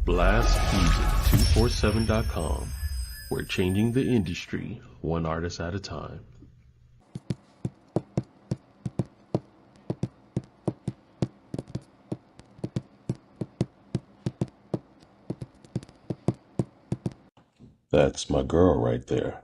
blastmusic247.com. We're changing the industry one artist at a time. That's my girl right there.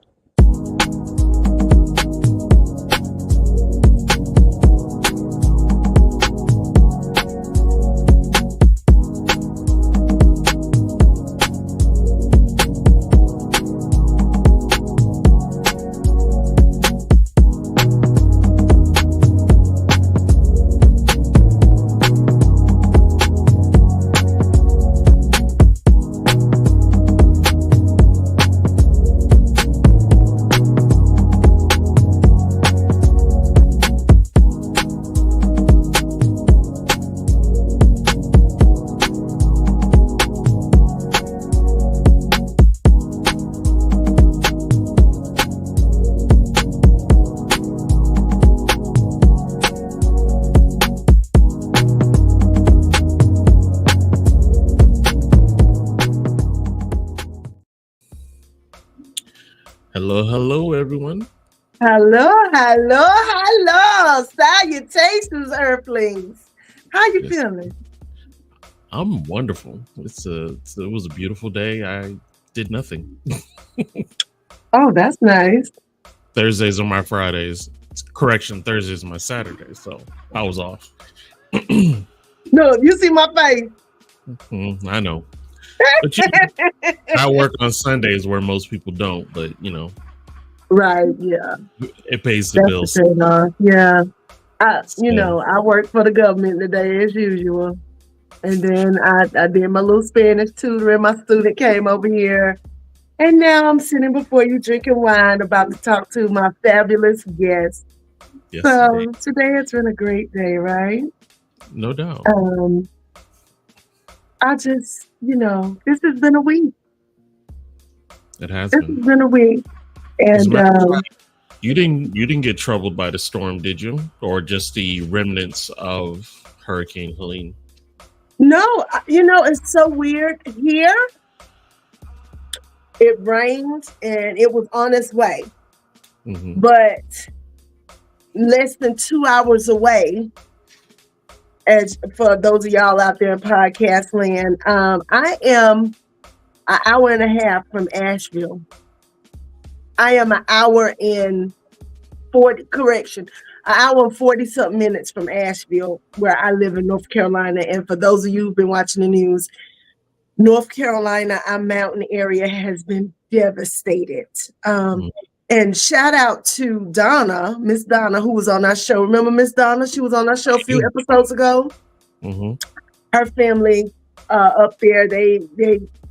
Hello, everyone. Hello. Salutations, Earthlings. How you feeling? I'm wonderful. It was a beautiful day. I did nothing. Oh, that's nice. Thursdays are my Fridays. Correction, Thursdays are my Saturdays. So I was off. No, you see my face. I know. But I work on Sundays where most people don't, but Right, yeah. It pays the bills. Yeah. I work for the government today as usual. And then I did my little Spanish tutoring. My student came over here. And now I'm sitting before you drinking wine about to talk to my fabulous guest. Yes, so today it's been a great day, right? No doubt. I just, this has been a week. It has been a week. And you didn't get troubled by the storm, did you? Or just the remnants of Hurricane Helene? No, it's so weird here. It rained and it was on its way. Mm-hmm. But less than 2 hours away, as for those of y'all out there in podcast land, I am an hour and a half from Asheville. I am an hour and 40 something minutes from Asheville, where I live in North Carolina. And for those of you who've been watching the news, North Carolina, our mountain area has been devastated. And shout out to Miss Donna, who was on our show. Remember Miss Donna? She was on our show a few episodes ago. Mm-hmm. Her family up there,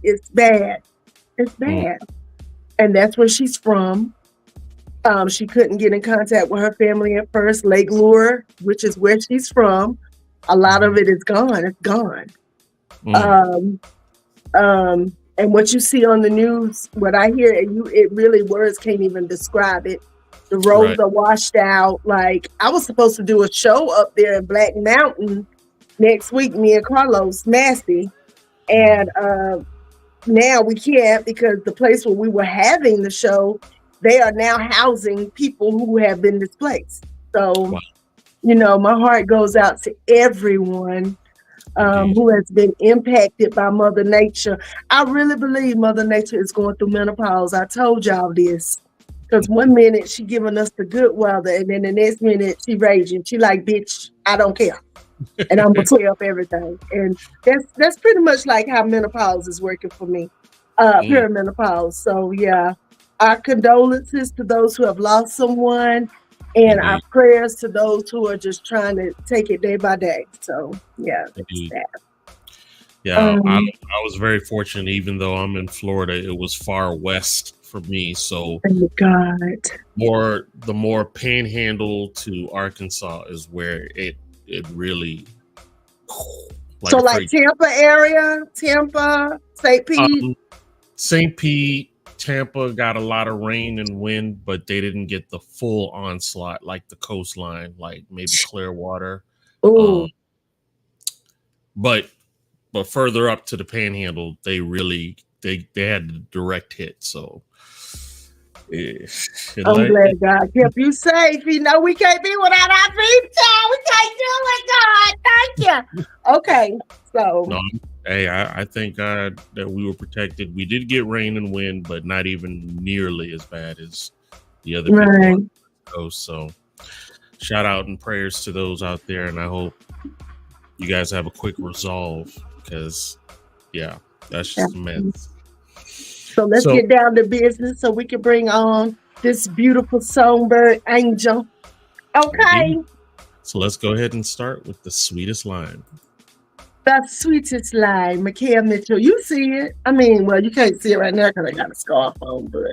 it's bad. It's bad. And that's where she's from. She couldn't get in contact with her family at first. Lake Lure, which is where she's from, a lot of it is gone. It's gone. And what you see on the news, what I hear, it really words can't even describe it. The roads are washed out. Like, I was supposed to do a show up there in Black Mountain next week, me and Carlos Massey. And now we can't, because the place where we were having the show, they are now housing people who have been displaced. So, my heart goes out to everyone who has been impacted by Mother Nature. I really believe Mother Nature is going through menopause. I told y'all this, because one minute she giving us the good weather, and then the next minute she raging. She like, bitch, I don't care. And I'm gonna tear up everything. And that's pretty much like how menopause is working for me. Perimenopause. So yeah, our condolences to those who have lost someone, and our prayers to those who are just trying to take it day by day. So yeah, it's sad. Yeah, I was very fortunate. Even though I'm in Florida, it was far west for me. So the more panhandle to Arkansas is where it really. So like Tampa area, St. Pete. St. Pete, Tampa got a lot of rain and wind, but they didn't get the full onslaught like the coastline, like maybe Clearwater. But but further up to the Panhandle, they had the direct hit. So I'm glad God kept you safe. You know, we can't be without our pizza. We can't do it, God. Thank you. Okay, so. No, hey, I thank God that we were protected. We did get rain and wind, but not even nearly as bad as the other people on the coast. So shout out and prayers to those out there. And I hope you guys have a quick resolve because, yeah, that's just a mess. So let's get down to business so we can bring on this beautiful songbird angel. Okay. Indeed. So let's go ahead and start with the sweetest line. The sweetest line, Micaiah Mitchell. You see it. I mean, well, you can't see it right now because I got a scarf on, but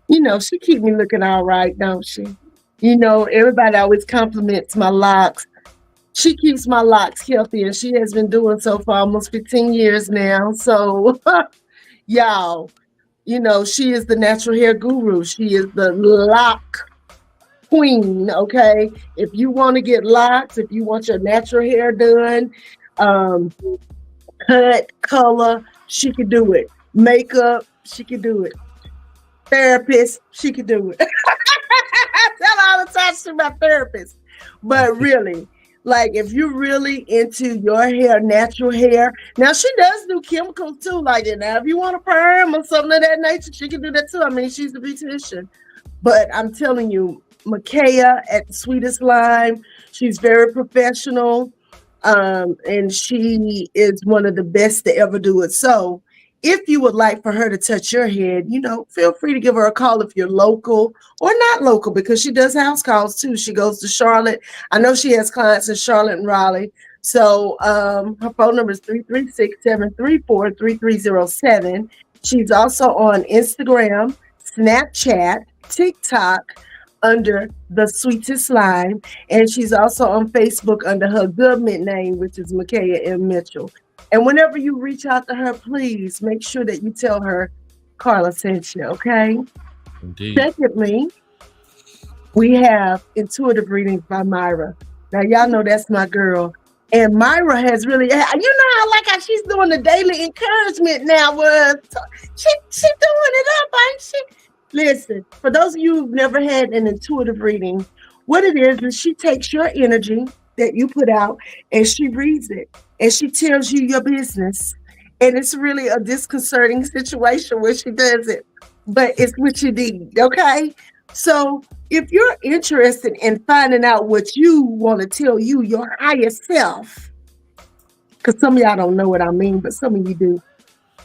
you know, she keep me looking all right, don't she? You know, everybody always compliments my locks. She keeps my locks healthy, and she has been doing so for almost 15 years now. So, y'all, you know, she is the natural hair guru. She is the lock queen, okay? If you want to get locks, if you want your natural hair done, cut, color, she can do it. Makeup, she can do it. Therapist, she can do it. I tell her all the time she's my therapist. But really, like if you're really into your hair, natural hair, now she does do chemicals too. Like now, if you want a perm or something of that nature, she can do that too. I mean, she's a beautician. But I'm telling you, Micaiah at the Sweetest Line, she's very professional. And she is one of the best to ever do it. So if you would like for her to touch your head, you know, feel free to give her a call if you're local or not local, because she does house calls too. She goes to Charlotte. I know she has clients in Charlotte and Raleigh. So her phone number is 336-734-3307. She's also on Instagram, Snapchat, TikTok, under the Sweetest Line, and she's also on Facebook under her government name, which is Micaiah M. Mitchell. And whenever you reach out to her, please make sure that you tell her Carla sent you, okay? Indeed. Secondly, we have Intuitive Readings by Myra. Now, y'all know that's my girl. And Myra has really, you know, I like how she's doing the daily encouragement now. She's doing it up, ain't she? Listen, for those of you who've never had an intuitive reading, what it is she takes your energy that you put out and she reads it and she tells you your business. And it's really a disconcerting situation where she does it, but it's what you need, okay? So if you're interested in finding out what you want to tell you, your higher self, because some of y'all don't know what I mean, but some of you do,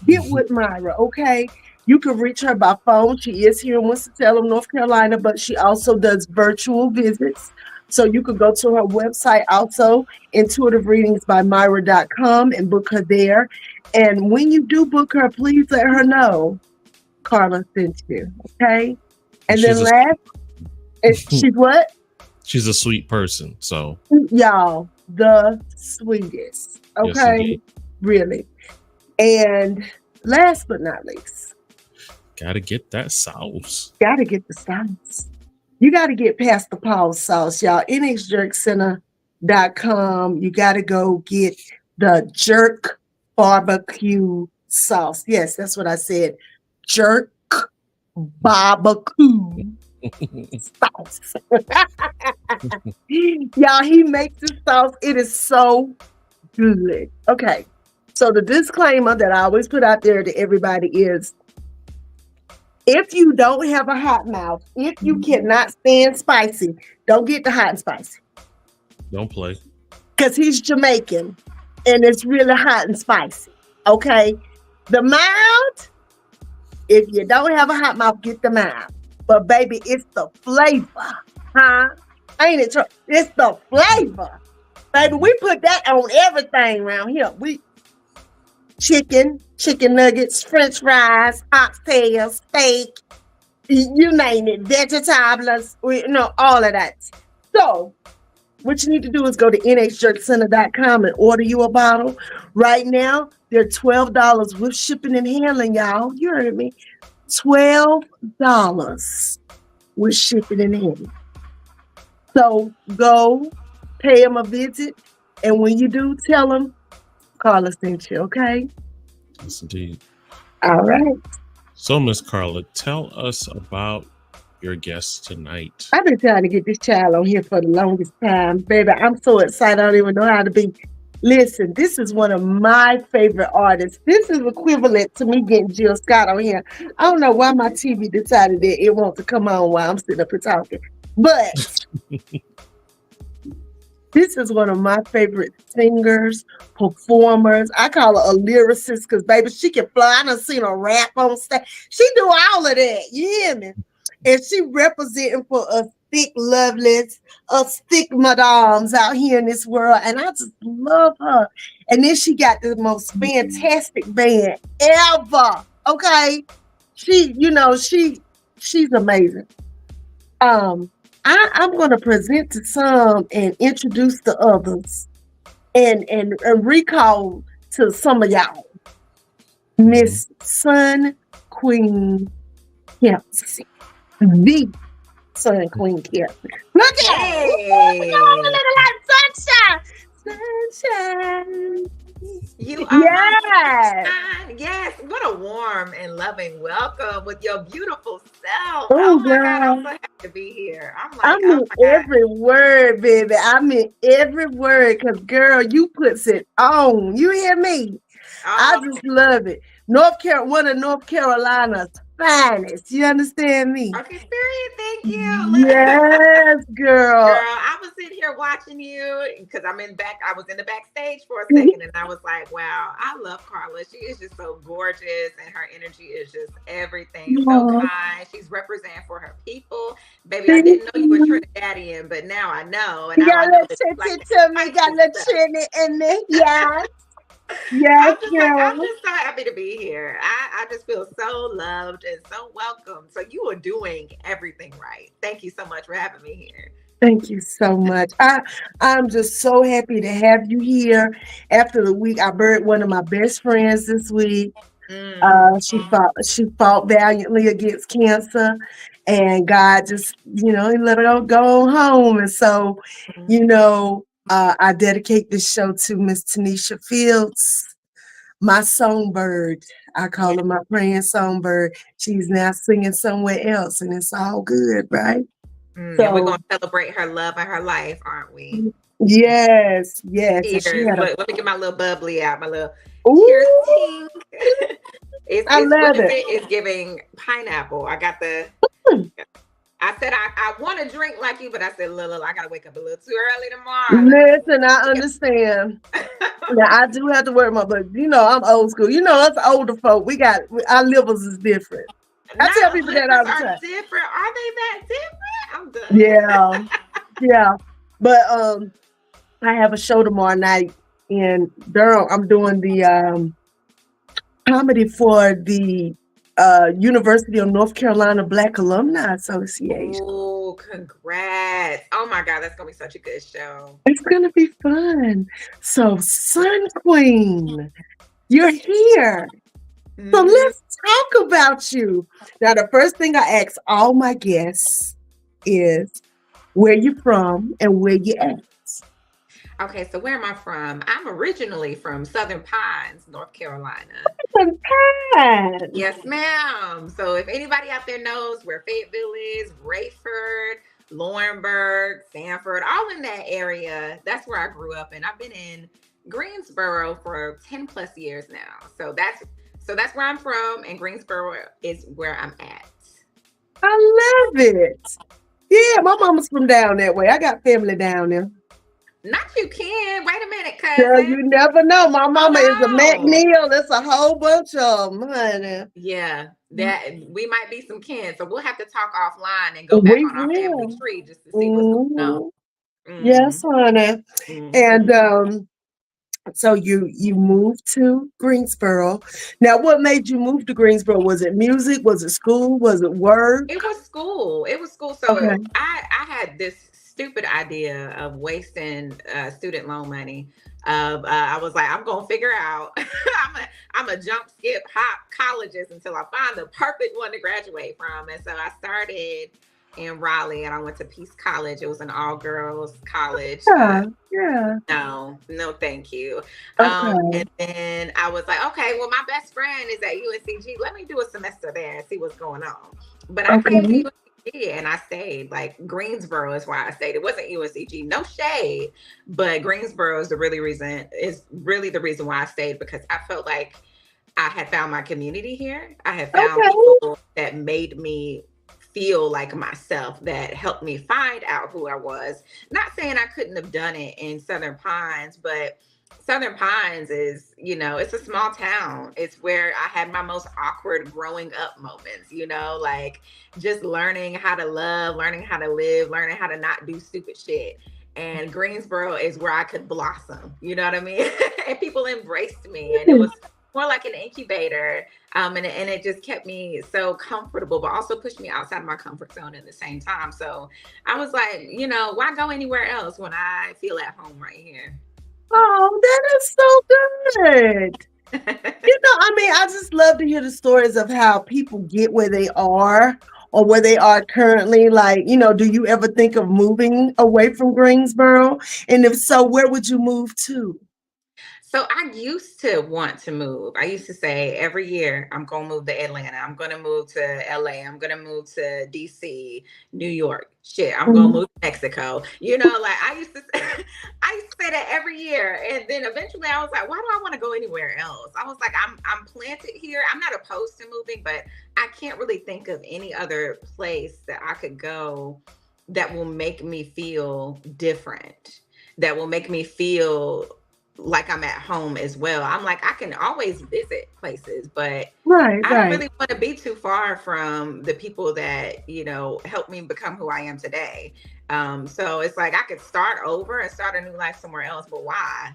get with Myra, okay? You can reach her by phone. She is here in Winston-Salem, North Carolina, but she also does virtual visits. So you could go to her website also, intuitivereadingsbymyra.com, and book her there. And when you do book her, please let her know Carla sent you, okay? And then she's what? She's a sweet person, so. Y'all, the sweetest, okay? Yes, really. And last but not least, gotta get that sauce. Gotta get the sauce. You gotta get Pastor Paul's sauce, y'all. nhjerkcenter.com. You gotta go get the jerk barbecue sauce. Yes, that's what I said. Jerk barbecue sauce. Y'all, he makes this sauce. It is so good. Okay. So the disclaimer that I always put out there to everybody is, if you don't have a hot mouth, if you cannot stand spicy, don't get the hot and spicy. Don't play. Because he's Jamaican and it's really hot and spicy. Okay? The mild, if you don't have a hot mouth, get the mild. But baby, it's the flavor. Huh? Ain't it true? It's the flavor. Baby, we put that on everything around here. Chicken nuggets, French fries, oxtails, steak, you name it, vegetables, all of that. So what you need to do is go to nhjerkcenter.com and order you a bottle. Right now, they're $12 with shipping and handling, y'all. You heard me. $12 with shipping and handling. So go pay them a visit. And when you do, tell them Carla sent you, okay? Yes, indeed. All right. So, Miss Carla, tell us about your guest tonight. I've been trying to get this child on here for the longest time. Baby, I'm so excited. I don't even know how to be. Listen, this is one of my favorite artists. This is equivalent to me getting Jill Scott on here. I don't know why my TV decided that it wants to come on while I'm sitting up here talking. But this is one of my favorite singers, performers. I call her a lyricist because, baby, she can fly. I done seen her rap on stage. She do all of that. You hear me? And she representing for us thick lovelies, us thick madams out here in this world. And I just love her. And then she got the most fantastic band ever. Okay. She's amazing. I'm going to present to some and introduce the others and recall to some of y'all. Miss Sun Queen Kemps. The Sun Queen Kemps. Look at it! Sunshine. You are yes. What a warm and loving welcome with your beautiful self. Oh my God, I'm so happy to be here. I'm in every word, baby. I'm in every word because, girl, you puts it on. You hear me? I just love it. One of North Carolina's finest. You understand me? Okay, period. Thank you. Yes, girl. Girl, I was sitting here watching you because I was in the backstage for a second, and I was like, wow, I love Carla. She is just so gorgeous, and her energy is just everything. So kind. She's representing for her people. Baby, I didn't know you were Trinidadian, but now I know. And you got a little trinity to me. Got a little trinity in me. Yeah. Yes, I'm just so happy to be here. I just feel so loved and so welcome. So you are doing everything right. Thank you so much for having me here. Thank you so much. I'm just so happy to have you here. After the week, I buried one of my best friends this week. She fought valiantly against cancer, and God just, he let her go home. And so, I dedicate this show to Miss Tanisha Fields, my songbird. I call her my praying songbird. She's now singing somewhere else, and it's all good, right? So, and we're going to celebrate her love and her life, aren't we? Yes. Let me get my little bubbly out, my little tears. I love it. It's giving pineapple. I got the... I said I want to drink like you, but I said, Lil, I gotta wake up a little too early tomorrow. Listen, I understand. Now I do have to work but I'm old school. Us older folk, our livers is different. I tell people that all the time. Different? Are they that different? I'm done. Yeah. But I have a show tomorrow night in Durham. I'm doing the comedy for the University of North Carolina Black Alumni Association. Oh, congrats. Oh my God, that's gonna be such a good show. It's gonna be fun. So, Sun Queen, you're here. So let's talk about you. Now, the first thing I ask all my guests is where you from and where you at. Okay, so where am I from? I'm originally from Southern Pines, North Carolina. Southern Pines. Yes, ma'am. So if anybody out there knows where Fayetteville is, Rayford, Laurinburg, Sanford, all in that area, that's where I grew up. And I've been in Greensboro for 10 plus years now. So that's where I'm from, and Greensboro is where I'm at. I love it. Yeah, my mama's from down that way. I got family down there. Not you can. Wait a minute, cousin. Girl, you never know. My mama is a McNeil. It's a whole bunch of them, honey. Yeah, that we might be some kin. So we'll have to talk offline and go back on our family tree just to see what's going on. Yes, honey. And so you moved to Greensboro. Now, what made you move to Greensboro? Was it music? Was it school? Was it work? It was school. So I had this stupid idea of wasting student loan money. I was like, I'm gonna figure out. I'm a jump, skip, hop colleges until I find the perfect one to graduate from. And so I started in Raleigh, and I went to Peace College. It was an all-girls college. Yeah. No, thank you. Okay. And then I was like, okay, well, my best friend is at UNCG. Let me do a semester there and see what's going on. But I came to UNCG and I stayed. Like Greensboro is why I stayed. It wasn't UNCG, no shade, but Greensboro is really the reason why I stayed, because I felt like I had found my community here. I had found people that made me feel like myself, that helped me find out who I was. Not saying I couldn't have done it in Southern Pines, but Southern Pines is, it's a small town. It's where I had my most awkward growing up moments, like just learning how to love, learning how to live, learning how to not do stupid shit. And Greensboro is where I could blossom, you know what I mean? And people embraced me, and it was more like an incubator. And it just kept me so comfortable, but also pushed me outside of my comfort zone at the same time. So I was like, why go anywhere else when I feel at home right here? Oh, that is so good. I just love to hear the stories of how people get where they are or where they are currently. Like, do you ever think of moving away from Greensboro? And if so, where would you move to? So I used to want to move. I used to say every year, I'm going to move to Atlanta. I'm going to move to LA. I'm going to move to DC, New York. Shit, I'm going to move to Mexico. Like I used to say that every year. And then eventually I was like, why do I want to go anywhere else? I was like, I'm planted here. I'm not opposed to moving, but I can't really think of any other place that I could go that will make me feel different, that will make me feel like I'm at home as well. I'm like, I can always visit places, but I don't really want to be too far from the people that, helped me become who I am today. So it's like I could start over and start a new life somewhere else, but why?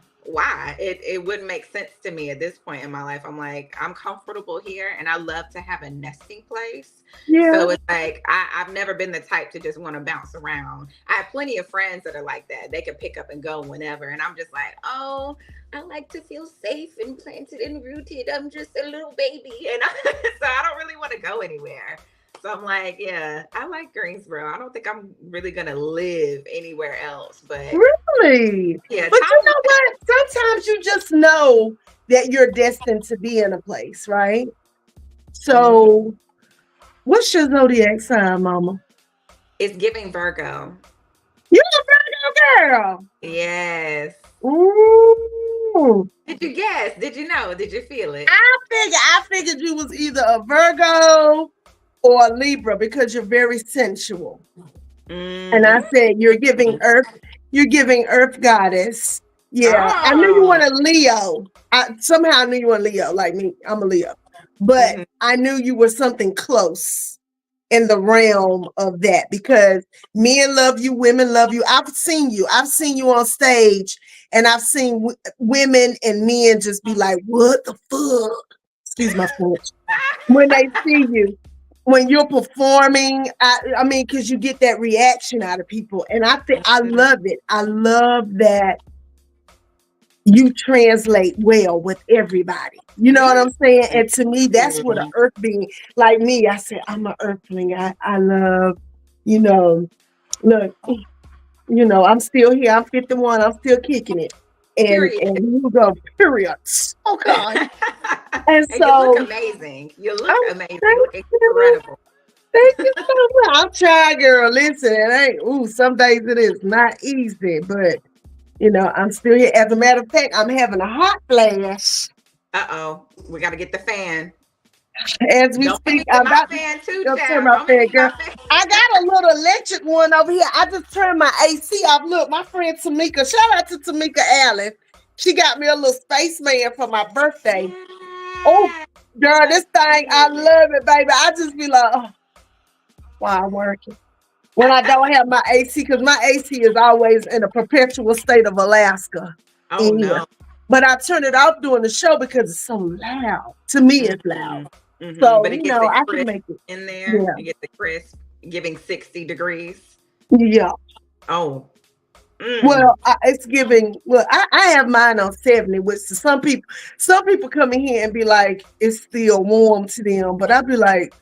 It wouldn't make sense to me at this point in my life. I'm like, I'm comfortable here, and I love to have a nesting place. So it's like I've never been the type to just want to bounce around. I have plenty of friends that are like that. They can pick up and go whenever, and I'm just like, oh, I like to feel safe and planted and rooted. I'm just a little baby, and so I don't really want to go anywhere. So I'm like, yeah, I like Greensboro. I don't think I'm really gonna live anywhere else. But really, yeah. But you know what? Sometimes you just know that you're destined to be in a place, right? So, what's your zodiac sign, Mama? It's giving Virgo. You're a Virgo girl. Yes. Ooh. Did you guess? Did you know? Did you feel it? I figured you was either a Virgo or a Libra because you're very sensual. And I said you're giving Earth goddess. Yeah. I knew you were a Leo. Somehow I knew you were a Leo, like me. I'm a Leo. But I knew you were something close in the realm of that, because men love you, women love you. I've seen you on stage, and I've seen women and men just be like, what the fuck? Excuse my French. When they see you, when you're performing, I mean, because you get that reaction out of people. And I think I love it. I love that you translate well with everybody. You know what I'm saying? And to me, that's what an earth being, like me, I said, I'm an earthling. I love, look, I'm still here. I'm 51. I'm still kicking it. And you go, period. Oh, God. And so, you look amazing. You look amazing. You look incredible. Thank you so much. I'm trying, girl. Listen, it ain't, some days it is not easy, but I'm still here. As a matter of fact, I'm having a hot flash. We got to get the fan. As we speak, I'm about to turn my fan, girl. I got a little electric one over here. I just turned my AC off. Look, my friend Tamika, shout out to Tamika Allen. She got me a little spaceman for my birthday. Oh, girl, this thing, I love it, baby. I just be like, oh, wow, I'm working. When I don't have my AC, because my AC is always in a perpetual state of Alaska. Oh, no. But I turn it off during the show because it's so loud. To me, it's loud. So, but it gets I can make it. In there, you get the crisp, giving 60 degrees. Yeah. Oh. Well, it's giving. Well, I have mine on 70, which some people come in here and be like, it's still warm to them. But I'd be like,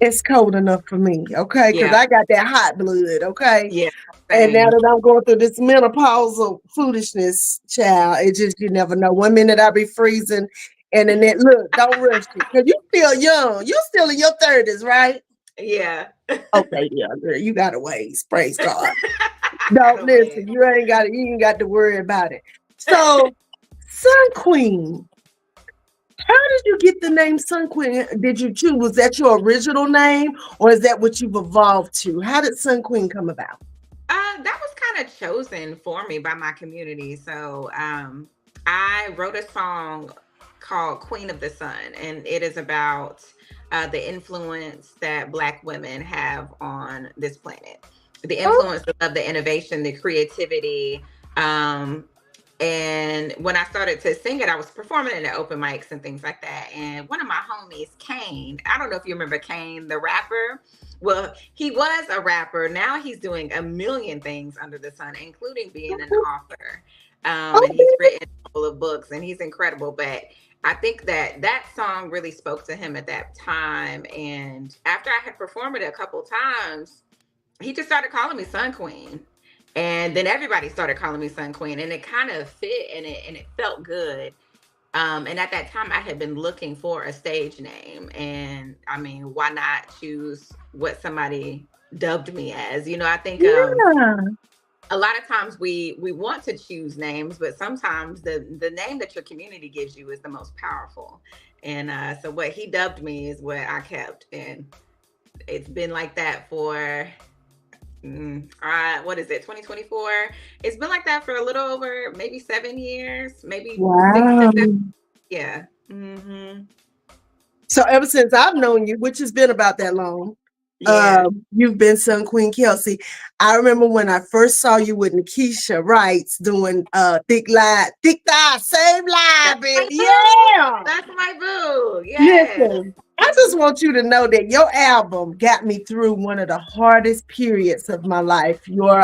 It's cold enough for me, okay? Because I got that hot blood, okay? Yeah. And now that I'm going through this menopausal foolishness, child, it just, you never know. 1 minute I be freezing, and then look, don't rush it. Because you still young. You still in your 30s, right? Yeah. Okay, yeah, girl, you got a ways. Praise God. Don't listen. You ain't got to worry about it. So, Sun Queen. How did you get the name Sun Queen? Did you choose? Was that your original name, or is that what you've evolved to? How did Sun Queen come about? That was kind of chosen for me by my community. So I wrote a song called Queen of the Sun, and it is about the influence that Black women have on this planet, the influence of the innovation, the creativity. And when I started to sing it, I was performing in the open mics and things like that. And one of my homies, Kane, I don't know if you remember Kane, the rapper. Well, he was a rapper. Now he's doing a million things under the sun, including being an author. And he's written a couple of books, and he's incredible. But I think that song really spoke to him at that time. And after I had performed it a couple times, he just started calling me Sun Queen. And then everybody started calling me Sun Queen, and it kind of fit, and it felt good. And at that time I had been looking for a stage name, and I mean, why not choose what somebody dubbed me as? I think a lot of times we want to choose names, but sometimes the name that your community gives you is the most powerful. And so what he dubbed me is what I kept, and it's been like that for what is it, 2024? It's been like that for a little over maybe 7 years, maybe 6 to 7. Yeah. So ever since I've known you, which has been about that long, you've been Sun Queen Kelsey. I remember when I first saw you with Nikisha Wrights doing Thick Thigh, Same Lie, baby. Yeah. That's my boo. Yeah. Listen, I just want you to know that your album got me through one of the hardest periods of my life. Your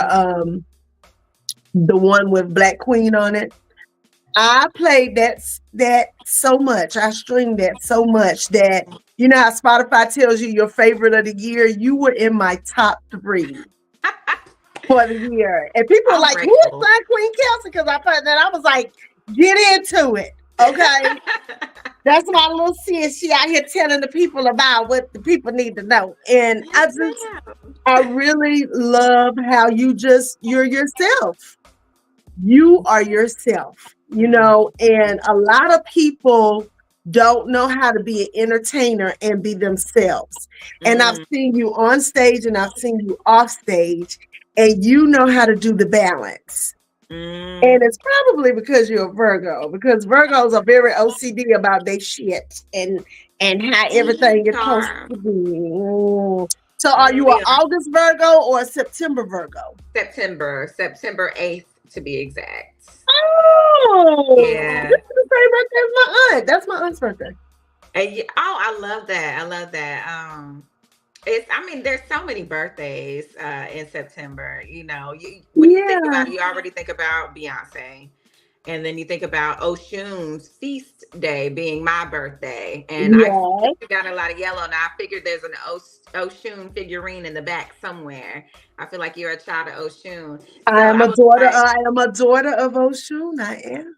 the one with Black Queen on it. I played that so much. I streamed that so much that you know how Spotify tells you your favorite of the year. You were in my top 3 for the year, and people were like, "Who's Black Queen Kelsey?" Because I played that. I was like, "Get into it, okay?" That's my little sis. She out here telling the people about what the people need to know, and I really love how you're yourself. You are yourself, and a lot of people don't know how to be an entertainer and be themselves. And I've seen you on stage and I've seen you off stage, and you know how to do the balance. And it's probably because you're a Virgo, because Virgos are very OCD about their shit and how everything is supposed to be. So are you an August Virgo or a September Virgo? September 8th to be exact. Oh, yeah. This is the same birthday as my aunt. That's my aunt's birthday. And I love that. There's so many birthdays in September. When you think about it, you already think about Beyonce. And then you think about Oshun's feast day being my birthday. And I got a lot of yellow. Now I figured there's an Oshun figurine in the back somewhere. I feel like you're a child of Oshun. I am a daughter of Oshun. I am.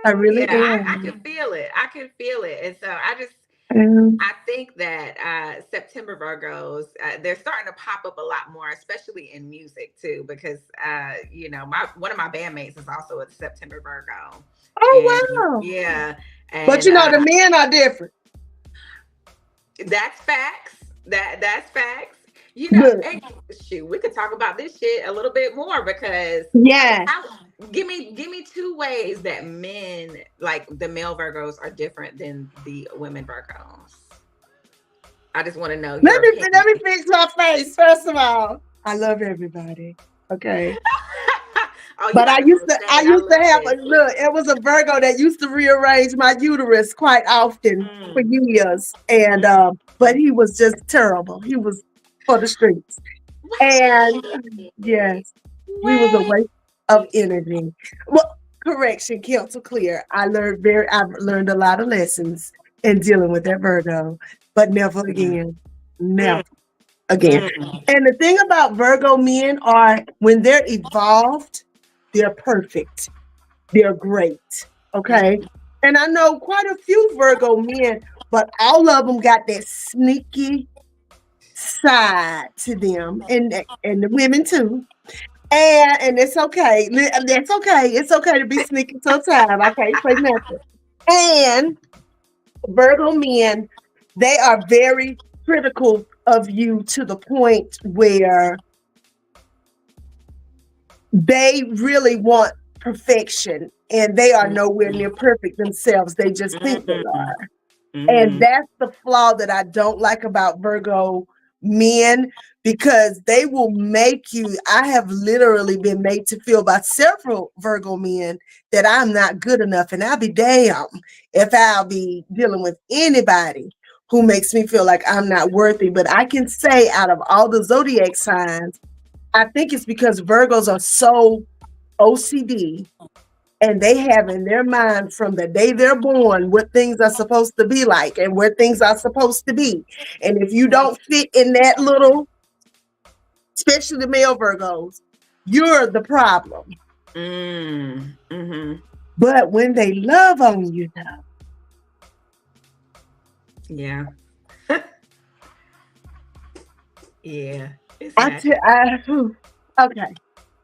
I really am. I can feel it. And so I think that September Virgos, they're starting to pop up a lot more, especially in music too, because one of my bandmates is also a September Virgo. Oh, wow. Yeah. And, but the men are different. That's facts. That's facts. Hey, shoot, we could talk about this shit a little bit more because give me 2 ways that men, like the male Virgos, are different than the women Virgos. I just want to know. Let me fix my face. First of all, I love everybody. Okay. But I used to have it was a Virgo that used to rearrange my uterus quite often for years. And but he was just terrible. He was for the streets. And yes, he was a waste of energy. Well, correction, counsel clear. I've learned a lot of lessons in dealing with that Virgo, but never again. Never again. And the thing about Virgo men are when they're evolved, they're perfect. They're great. Okay. And I know quite a few Virgo men, but all of them got that sneaky side to them, and the women too. And it's okay. It's okay. It's okay to be sneaky sometimes. I can't say nothing. And Virgo men, they are very critical of you to the point where they really want perfection, and they are nowhere near perfect themselves. They just think they are. And that's the flaw that I don't like about Virgo men, because they will make you. I have literally been made to feel by several Virgo men that I'm not good enough, and I'll be damned if I'll be dealing with anybody who makes me feel like I'm not worthy. But I can say out of all the zodiac signs, I think it's because Virgos are so OCD, and they have in their mind from the day they're born what things are supposed to be like and where things are supposed to be. And if you don't fit in that little, especially the male Virgos, you're the problem. But when they love on you, though. Yeah. Yeah. Okay.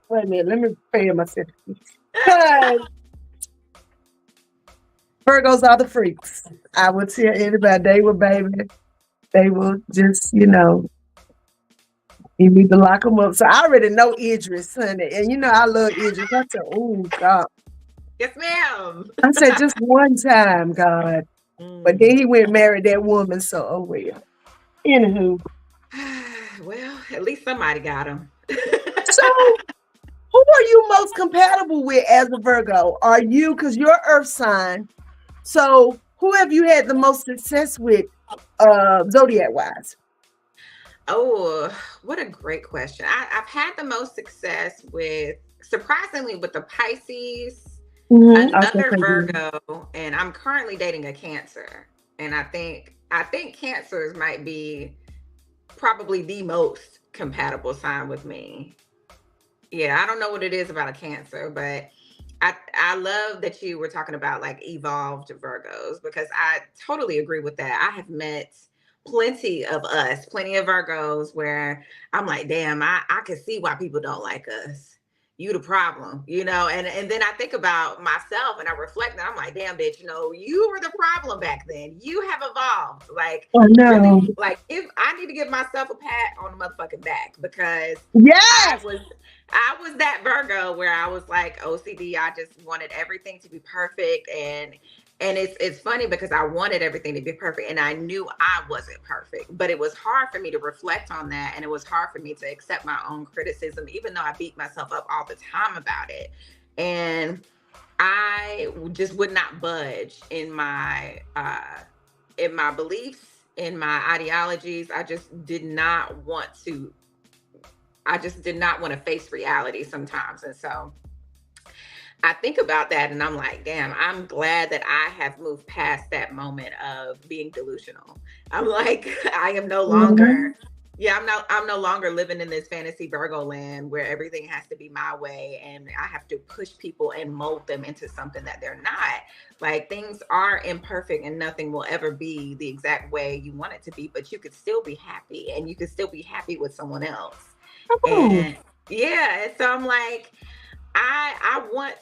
Wait a minute. Let me prepare myself. Virgos are the freaks. I would tell anybody they will, baby. They will just, you need to lock them up. So I already know Idris, honey. And I love Idris. I said, oh, God. Yes, ma'am. I said, just one time, God. But then he went and married that woman. So, oh, well. Anywho. Well, at least somebody got him. So, who are you most compatible with as a Virgo? Are you, because you're Earth sign, so who have you had the most success with zodiac-wise? Oh, what a great question. I've had the most success surprisingly, with the Pisces, another Virgo, and I'm currently dating a Cancer. And I think Cancers might be probably the most compatible sign with me. Yeah, I don't know what it is about a Cancer, but I love that you were talking about like evolved Virgos, because I totally agree with that. I have met plenty of Virgos where I'm like, damn, I can see why people don't like us. You the problem, and then I think about myself and I reflect and I'm like, damn, bitch, you were the problem back then. You have evolved. Like, really, like, if I need to give myself a pat on the motherfucking back, because I was that Virgo where I was like OCD. I just wanted everything to be perfect. And it's funny because I wanted everything to be perfect and I knew I wasn't perfect, but it was hard for me to reflect on that. And it was hard for me to accept my own criticism, even though I beat myself up all the time about it. And I just would not budge in my beliefs, in my ideologies. I just did not want to face reality sometimes. And so I think about that and I'm like, damn, I'm glad that I have moved past that moment of being delusional. I'm like, I am no longer, I'm no longer living in this fantasy Virgo land where everything has to be my way and I have to push people and mold them into something that they're not. Like, things are imperfect and nothing will ever be the exact way you want it to be, but you could still be happy and you could still be happy with someone else. And so I'm like, I want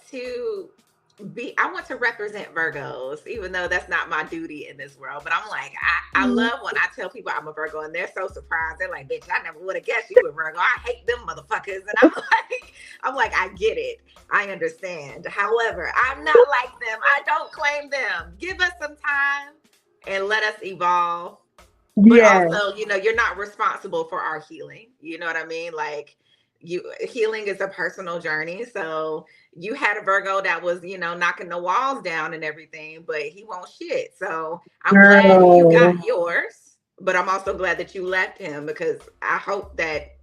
to represent Virgos, even though that's not my duty in this world. But I'm like, I love when I tell people I'm a Virgo and they're so surprised. They're like, bitch, I never would have guessed you were Virgo. I hate them motherfuckers. And I'm like, I get it. I understand. However, I'm not like them. I don't claim them. Give us some time and let us evolve. But also, you're not responsible for our healing. You know what I mean? Like, healing is a personal journey. So you had a Virgo that was, knocking the walls down and everything, but he won't shit. So I'm glad you got yours, but I'm also glad that you left him, because I hope that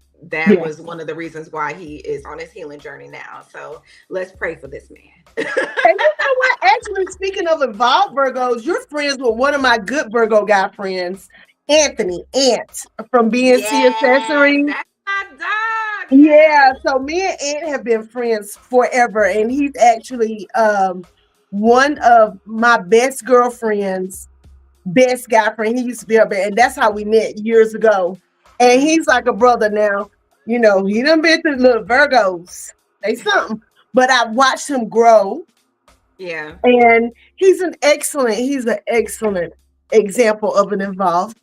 was one of the reasons why he is on his healing journey now. So let's pray for this man. And you know what? Actually, speaking of evolved Virgos, you're friends with one of my good Virgo guy friends. Anthony, Ant from BNC Accessories. That's my dog. Yeah, so me and Ant have been friends forever, and he's actually one of my best girlfriend's best guy friend. He used to be up there, and that's how we met years ago. And he's like a brother now. You know, he done been through little Virgos. They something. But I watched him grow. Yeah. And he's an excellent example of an involved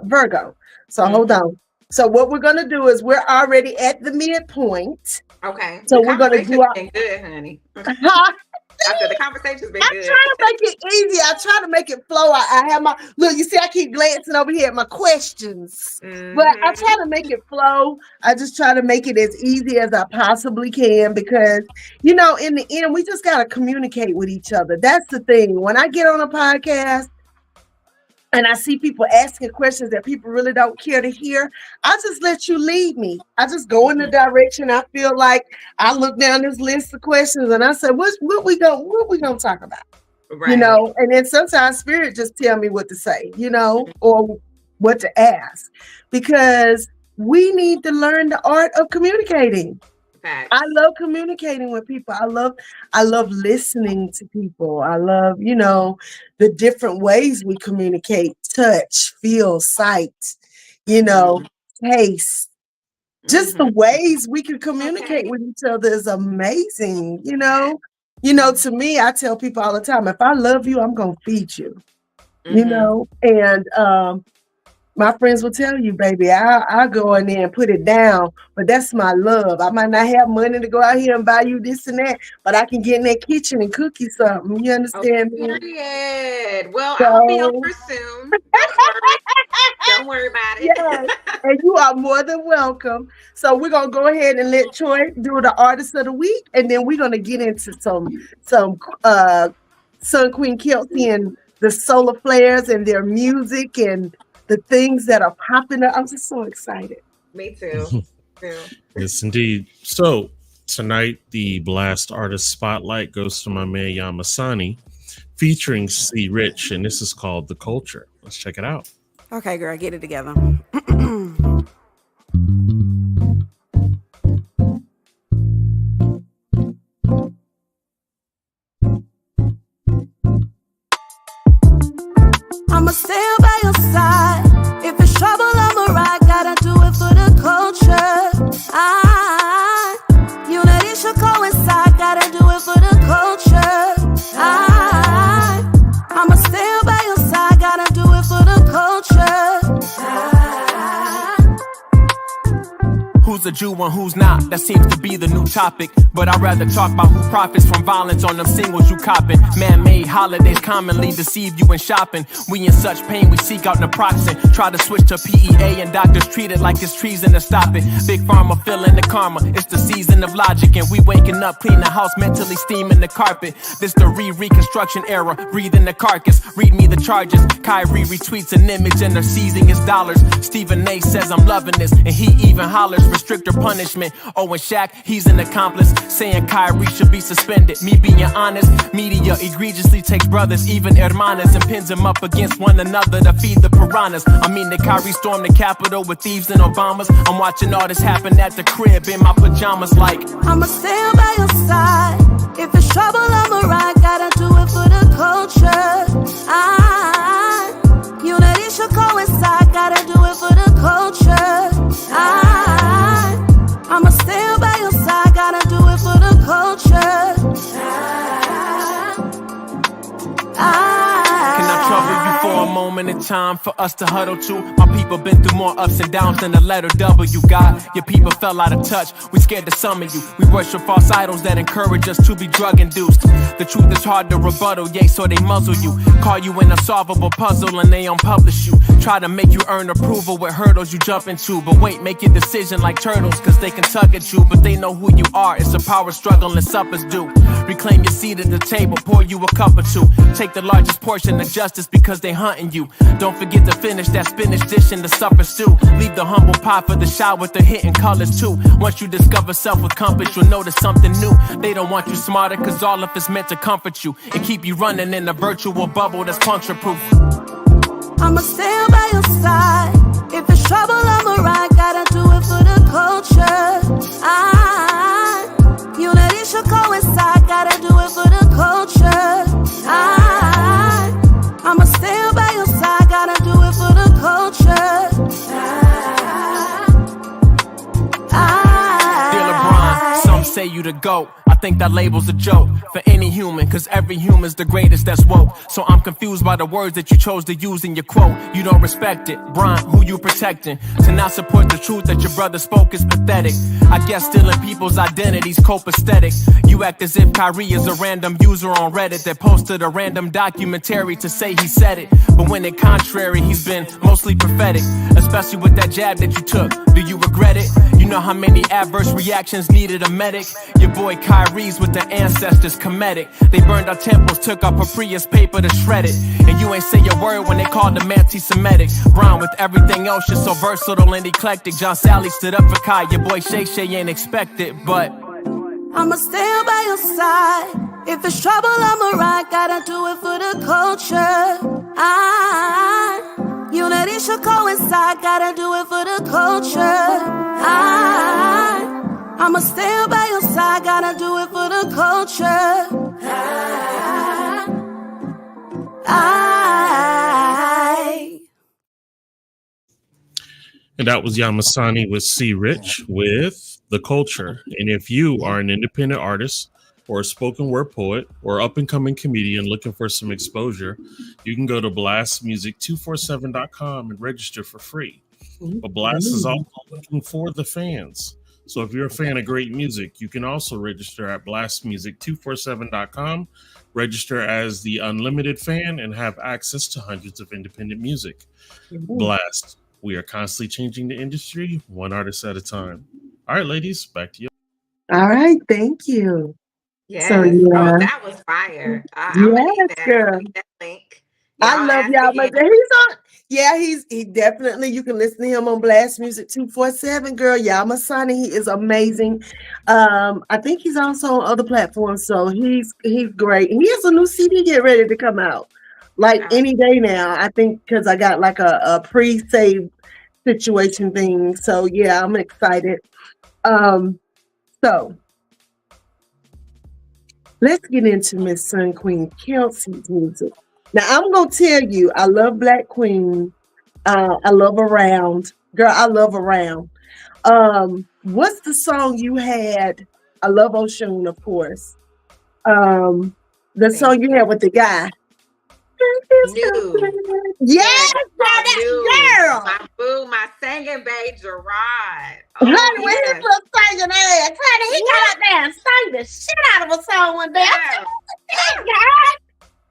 Virgo. So hold on. So what we're gonna do is we're already at the midpoint. Okay. So we're gonna do our good, honey. I said the conversation's been good. I'm trying to make it easy. I try to make it flow. I have my look. You see, I keep glancing over here at my questions, but I try to make it flow. I just try to make it as easy as I possibly can because, you know, in the end, we just gotta communicate with each other. That's the thing. When I get on a podcast and I see people asking questions that people really don't care to hear, I just let you lead me. I just go in the direction I feel like. I look down this list of questions and I say, what we gonna talk about? Right. You know, and then sometimes spirit just tell me what to say, you know, or what to ask. Because we need to learn the art of communicating. Facts. I love communicating with people. I love listening to people. I love, you know, the different ways we communicate, touch, feel, sight, you know, taste. Just the ways we can communicate with each other is amazing, you know. You know, to me, I tell people all the time, if I love you, I'm gonna feed you. You know, and my friends will tell you, baby, I go in there and put it down, but that's my love. I might not have money to go out here and buy you this and that, but I can get in that kitchen and cook you something. You understand me? Period. Well, I'll be over soon. Don't worry about it. Yes, and you are more than welcome. So we're gonna go ahead and let Troy do the artist of the week, and then we're gonna get into some Sun Queen Kelsey and the solar flares and their music and the things that are popping up. I'm just so excited. Me too. Yes, indeed. So tonight, the Blast Artist Spotlight goes to my man Yamasani, featuring C. Rich, and this is called The Culture. Let's check it out. Okay, girl, get it together. I'ma stand by your side. If it's trouble, I'ma ride. Gotta do it for the culture. Unity should coincide. Gotta do it for the culture. I'ma stand by your side. Gotta do it for the culture. Who's a Jew and who's not? That seems to be the new topic. But I'd rather talk about who profits from violence on them singles you copping. Man-made holidays commonly deceive you in shopping. We in such pain, we seek out naproxen. Try to switch to PEA and doctors treat it like it's treason to stop it. Big Pharma feeling the karma. It's the season of logic and we waking up, clean the house, mentally steaming the carpet. This the reconstruction era, breathing the carcass. Read me the charges. Kyrie retweets an image and they're seizing his dollars. Stephen A says I'm loving this and he even hollers restrict or punishment. Oh, and Shaq, he's an accomplice, saying Kyrie should be suspended. Me being honest, media egregiously takes brothers, even hermanas, and pins them up against one another to feed the piranhas. I mean that Kyrie stormed the Capitol with thieves and Obamas. I'm watching all this happen at the crib in my pajamas like I'ma stand by your side. If it's trouble, I'ma ride. Gotta do it for the culture. Unity should coincide. Gotta do it for the culture. I'ma stand by your side. Gotta do it for the culture. Can I trouble you for a moment in time for us to huddle to? My people been through more ups and downs than the letter W got. Your people fell out of touch, we scared to summon you. We worship false idols that encourage us to be drug induced. The truth is hard to rebuttal, yay, so they muzzle you. Call you an unsolvable puzzle and they unpublish you. Try to make you earn approval with hurdles you jump into. But wait, make your decision like turtles, cause they can tug at you. But they know who you are, it's a power struggle and suppers do. Reclaim your seat at the table, pour you a cup or two. Take the largest portion of justice because they hunting you. Don't forget to finish that spinach dish in the supper stew. Leave the humble pie for the shot with the hitting colors too. Once you discover self with compass, you'll notice something new. They don't want you smarter cause all of it's meant to comfort you and keep you running in a virtual bubble that's puncture proof. I'ma stand by your side. If it's trouble, I'ma ride. Gotta do it for the culture. Unity should coincide. Gotta do it for the culture. I'ma stand by your side. Gotta do it for the culture. Dear LeBron, some say you the GOAT. I think that label's a joke for any human, cause every human's the greatest that's woke. So I'm confused by the words that you chose to use in your quote. You don't respect it, Bron, who you protecting? To not support the truth that your brother spoke is pathetic. I guess stealing people's identities copacetic. You act as if Kyrie is a random user on Reddit that posted a random documentary to say he said it. But when it contrary, he's been mostly prophetic. Especially with that jab that you took. Do you regret it? You know how many adverse reactions needed a medic? Your boy Kyrie's with the ancestors comedic. They burned our temples, took our Prius paper to shred it. And you ain't say a word when they called them anti-Semitic. Brown with everything else, you're so versatile and eclectic. John Sally stood up for Kai, your boy Shay Shay ain't expected, but I'ma stand by your side. If it's trouble, I'ma ride. Gotta do it for the culture. Unity should coincide. Gotta do it for the culture. I'ma stand by your side. Gotta do it for the culture. And that was Yamasani with C. Rich with The Culture. And if you are an independent artist or a spoken word poet or up and coming comedian looking for some exposure, you can go to blastmusic247.com and register for free. But Blast is also looking for the fans. So if you're a fan of great music, you can also register at blastmusic247.com, register as the unlimited fan, and have access to hundreds of independent music. Blast. We are constantly changing the industry, one artist at a time. All right, ladies, back to you. All right, thank you. Yes, So, yeah. oh, that was fire. Yes, girl. That link. I love y'all. But he's on. Yeah, he definitely. You can listen to him on Blast Music 247. Girl, Yamasani, he is amazing. I think he's also on other platforms, so he's great. He has a new CD get ready to come out, like any day now. I think because I got like a pre-save situation thing. So yeah, I'm excited. So let's get into Miss Sun Queen Kelsey's music. Now, I'm going to tell you, I love Black Queen. I love Around. Girl, I love Around. What's the song you had? I love Oshun, of course. The song you had with the guy. New. Yes, girl. My boo, my singing babe, Gerard. Honey, when he was singing ass, honey, he got up there and sang the shit out of a song one day. I said, God.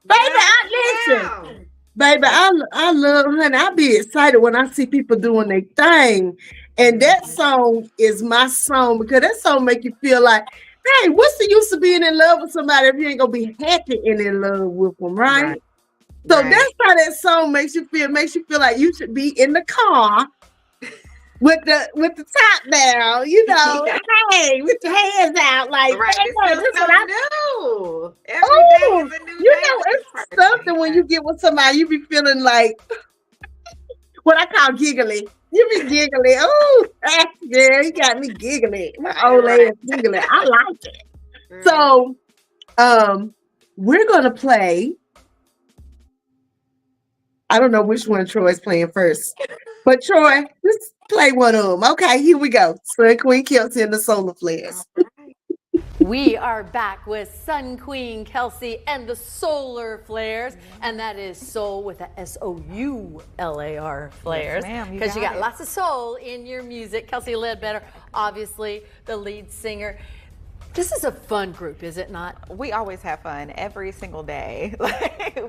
Baby, Baby, I love, honey, I be excited when I see people doing their thing. And that song is my song because that song make you feel like, hey, what's the use of being in love with somebody if you ain't gonna be happy and in love with them, right? So that's how that song makes you feel. Makes you feel like you should be in the car with the top down, you know, hey, with your hands out, like this is what I do. Every day is a new day. You know, it's something when you get with somebody, you be feeling like what I call giggly. You be giggly. Oh, yeah, you got me giggly. My old ass giggly. I like it. So, we're gonna play. I don't know which one Troy's playing first, but Troy, just play one of them. Okay, here we go. Sun Queen Kelsey and the Solar Flares. We are back with Sun Queen Kelsey and the Solar Flares, and that is soul with a SOULAR flares, because you got lots of soul in your music. Kelsey Ledbetter, obviously the lead singer. This is a fun group, is it not? We always have fun every single day.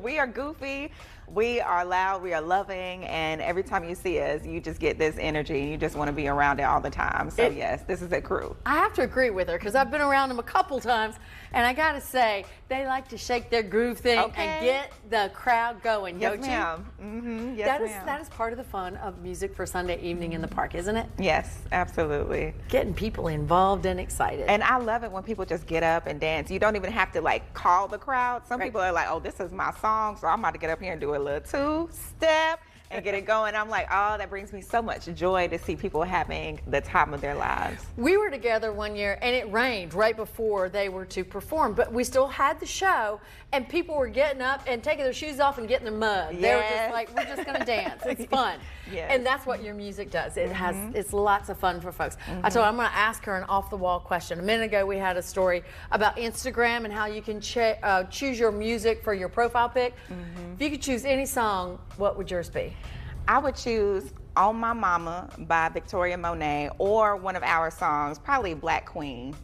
We are goofy, we are loud, we are loving, and every time you see us, you just get this energy and you just want to be around it all the time. So yes, this is a crew. I have to agree with her because I've been around them a couple times, and I gotta say, they like to shake their groove thing and get the crowd going. Yes, ma'am. Mm-hmm. Yes, ma'am. That is part of the fun of music for Sunday evening in the park, isn't it? Yes, absolutely. Getting people involved and excited. And I love it when people just get up and dance. You don't even have to like call the crowd. Some people are like, oh, this is my song, so I'm about to get up here and do a little two-step. and get it going. I'm like, oh, that brings me so much joy to see people having the time of their lives. We were together one year and it rained right before they were to perform, but we still had the show and people were getting up and taking their shoes off and getting their mud. They were just like, we're just gonna dance. It's fun. And that's what your music does. It has, it's lots of fun for folks. I told her I'm gonna ask her an off the wall question. A minute ago we had a story about Instagram and how you can choose your music for your profile pic. If you could choose any song, what would yours be? I would choose On My Mama by Victoria Monet, or one of our songs, probably Black Queen.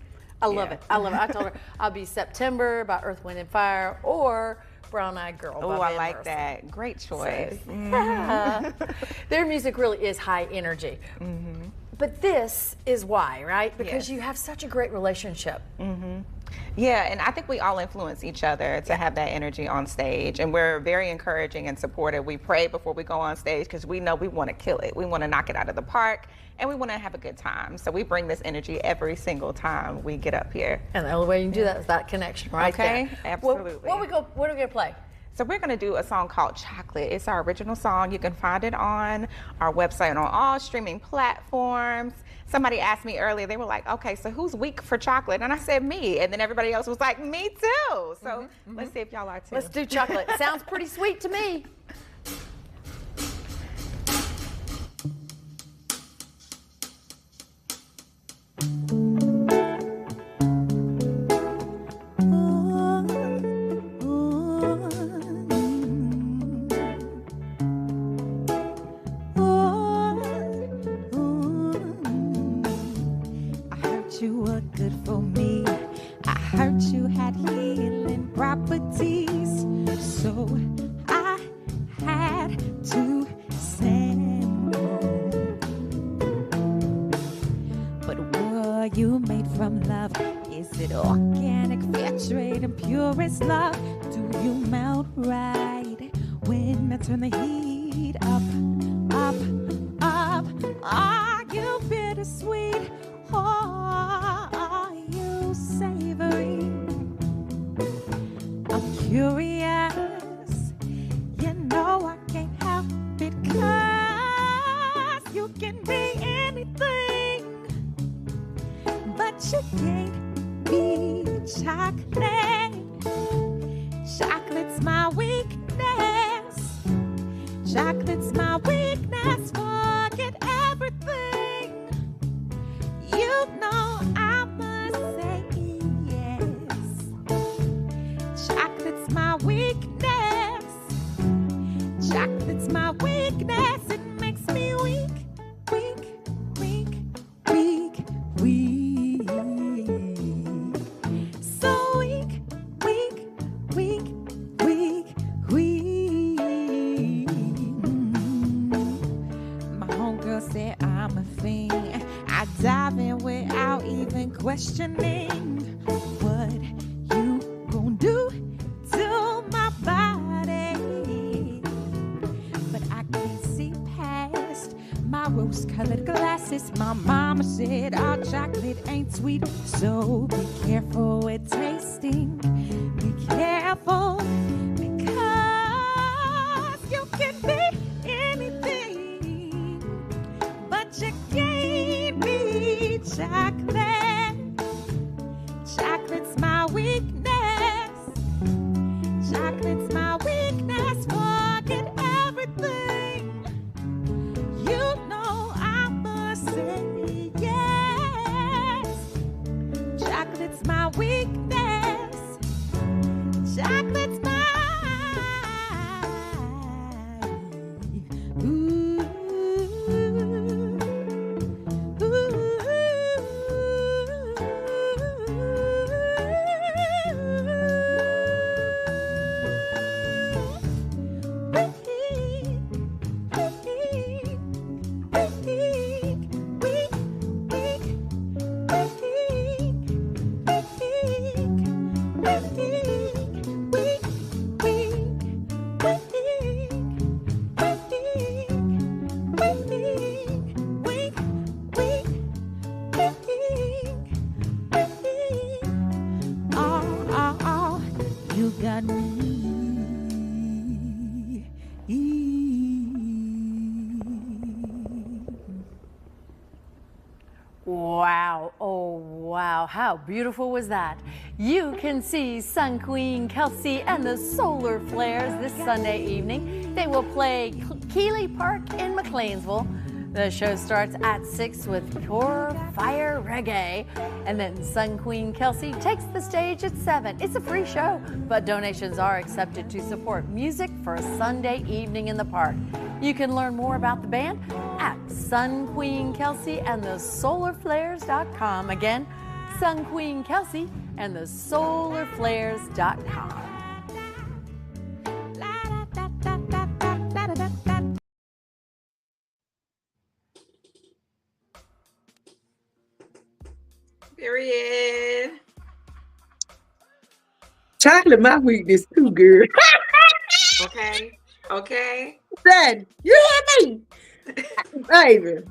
I love it. I love it. I told her I'll be September by Earth, Wind and Fire, or Brown Eyed Girl. Oh, I like that. Great choice. So, their music really is high energy. But this is why, right? Because you have such a great relationship. Yeah, and I think we all influence each other to have that energy on stage, and we're very encouraging and supportive. We pray before we go on stage because we know we want to kill it. We want to knock it out of the park, and we want to have a good time. So we bring this energy every single time we get up here. And the only way you can do that is that connection right there. Okay, absolutely. What are we going to play? So we're going to do a song called Chocolate. It's our original song. You can find it on our website and on all streaming platforms. Somebody asked me earlier, they were like, okay, so who's weak for chocolate? And I said, me. And then everybody else was like, me too. So let's see if y'all are too. Let's do Chocolate. Sounds pretty sweet to me. You were good for me. I heard you had healing properties, so I had to send home. But were you made from love? Is it organic, fair trade, and purest love? Do you melt right when I turn the heat up, up, up? Are you bittersweet? Are you savory? I'm curious. You know I can't help it, 'cause you can be anything, but you can't be chocolate. Chocolate's my weakness. Chocolate's my weakness. Forget everything. You know I must say yes. Chocolate's my weakness. Chocolate's my weakness. It makes me weak, weak, weak, weak, weak. So weak, weak, weak, weak, weak. My homegirl said I'm a fiend. I dive in without even questioning what you gon' do to my body. But I can't see past my rose-colored glasses. My mama said our chocolate ain't sweet, so be careful with tasting. Be careful, because you can be anything, but you can't be chocolate. Chocolate's my weakness. Chocolate's my weakness. Forget everything. You know I must say yes. Chocolate's my weakness. wow. Oh, wow. How beautiful was that? You can see Sun Queen Kelsey and the Solar Flares this Sunday evening. They will play Keeley Park in McLeansville. The show starts at 6 with Core Fire Reggae. And then Sun Queen Kelsey takes the stage at 7. It's a free show, but donations are accepted to support music for a Sunday evening in the park. You can learn more about the band at Sun Queen Kelsey and the SolarFlares.com. Again, Sun Queen Kelsey and the SolarFlares.com. Period. Chocolate, my weakness too, girl. Okay. Dad, you hear me? Baby.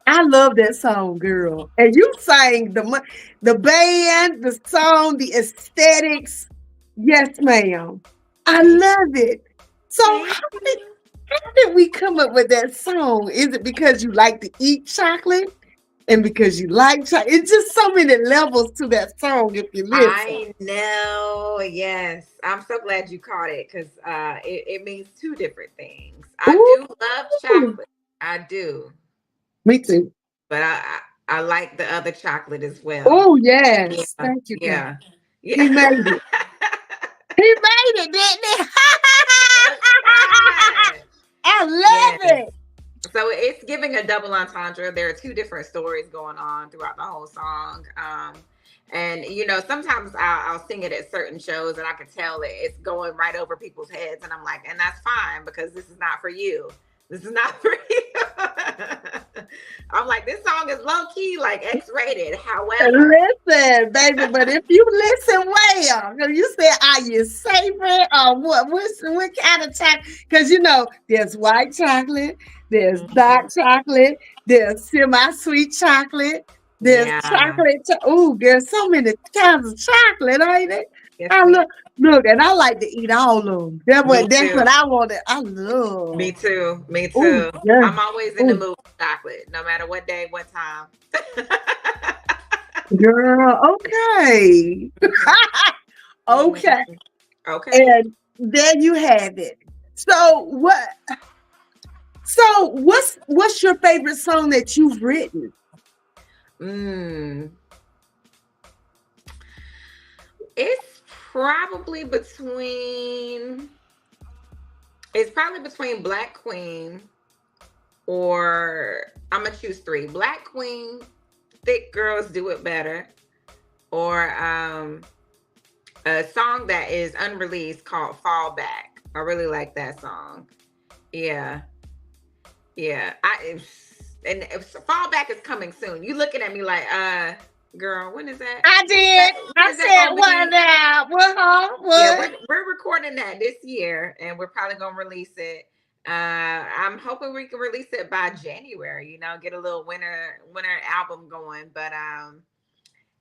I love that song, girl. And you sang the band, the song, the aesthetics. Yes, ma'am. I love it. So how did we come up with that song? Is it because you like to eat chocolate? And because you like chocolate? It's just so many levels to that song if you listen. I know. Yes. I'm so glad you caught it because it means two different things. I do love chocolate. I do. Me too. But I like the other chocolate as well. Oh, yes. Yeah. Thank you. Yeah. He made it. He made it, didn't he? I love it. So it's giving a double entendre. There are two different stories going on throughout the whole song. And, you know, sometimes I'll sing it at certain shows and I can tell it's going right over people's heads. And I'm like, and that's fine because this is not for you. This is not for you. I'm like, this song is low key, like X-rated. However, listen, baby, but if you listen well, because you said, are you savory or what kind of chocolate? Because you know, there's white chocolate, there's dark chocolate, there's semi-sweet chocolate, there's chocolate. Oh, there's so many kinds of chocolate, ain't it? Yes, look, and I like to eat all of them. That's what I wanted. I love. Me too. Ooh, yeah. I'm always in the mood for chocolate, no matter what day, what time. Girl, okay. Okay. And there you have it. So what's your favorite song that you've written? It's probably between Black Queen or I'm gonna choose 3. Black Queen, Thick Girls Do It Better, or a song that is unreleased called Fall Back. I really like that song. Yeah. And Fall Back is coming soon. You looking at me like, girl, when is that? I did. I said what now? What? Yeah, we're recording that this year, and we're probably gonna release it. I'm hoping we can release it by January. You know, get a little winter album going. But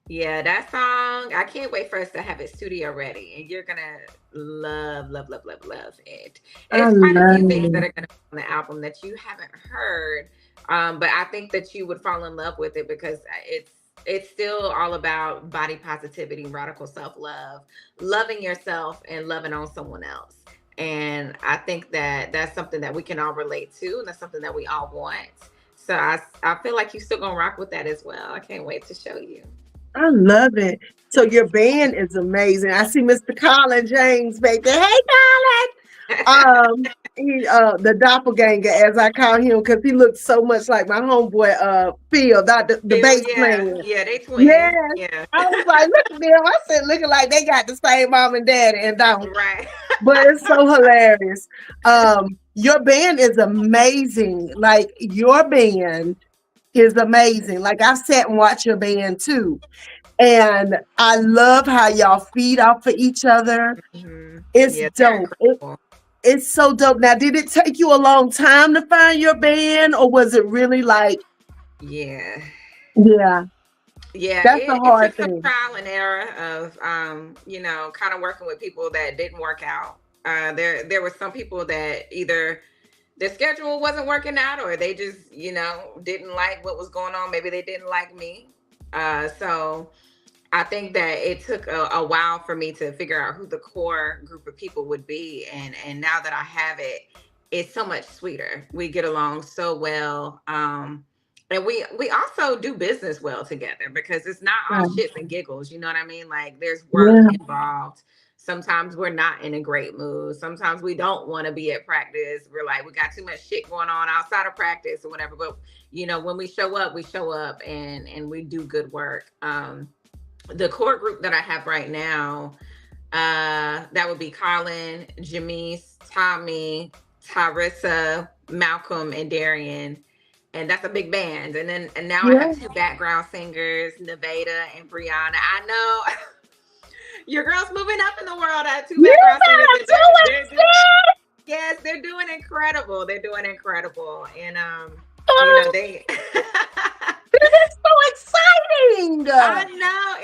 yeah, that song, I can't wait for us to have it studio ready, and you're gonna love it. There's quite a few things that are gonna be on the album that you haven't heard, but I think that you would fall in love with it because it's still all about body positivity, radical self-love, loving yourself and loving on someone else. And I think that that's something that we can all relate to. And that's something that we all want. So I feel like you're still going to rock with that as well. I can't wait to show you. I love it. So your band is amazing. I see Mr. Colin James baby. Hey, Colin. The doppelganger, as I call him, because he looks so much like my homeboy Phil, the bass player. Yeah, they twins. Yeah. I was like, look at them. I said, looking like they got the same mom and daddy, and don't. Right. But it's so hilarious. Your band is amazing. Like your band is amazing. Like I sat and watched your band too. And I love how y'all feed off of each other. Mm-hmm. It's dope. It's so dope. Now, did it take you a long time to find your band, or was it really like? Yeah. That's the hard thing. Trial and error of, kind of working with people that didn't work out. There were some people that either the schedule wasn't working out, or they just, didn't like what was going on. Maybe they didn't like me. So I think that it took a while for me to figure out who the core group of people would be. And now that I have it, it's so much sweeter. We get along so well. And we also do business well together, because it's not all shits and giggles. You know what I mean? Like, there's work involved. Sometimes we're not in a great mood. Sometimes we don't want to be at practice. We're like, we got too much shit going on outside of practice or whatever. But, when we show up and we do good work. The core group that I have right now, that would be Colin, Jamise, Tommy, Tarissa, Malcolm, and Darian. And that's a big band. And now I have 2 background singers, Nevada and Brianna. I know your girl's moving up in the world. I have 2 background singers. Yes, they're doing incredible. They're doing incredible. And they That's so exciting. I know.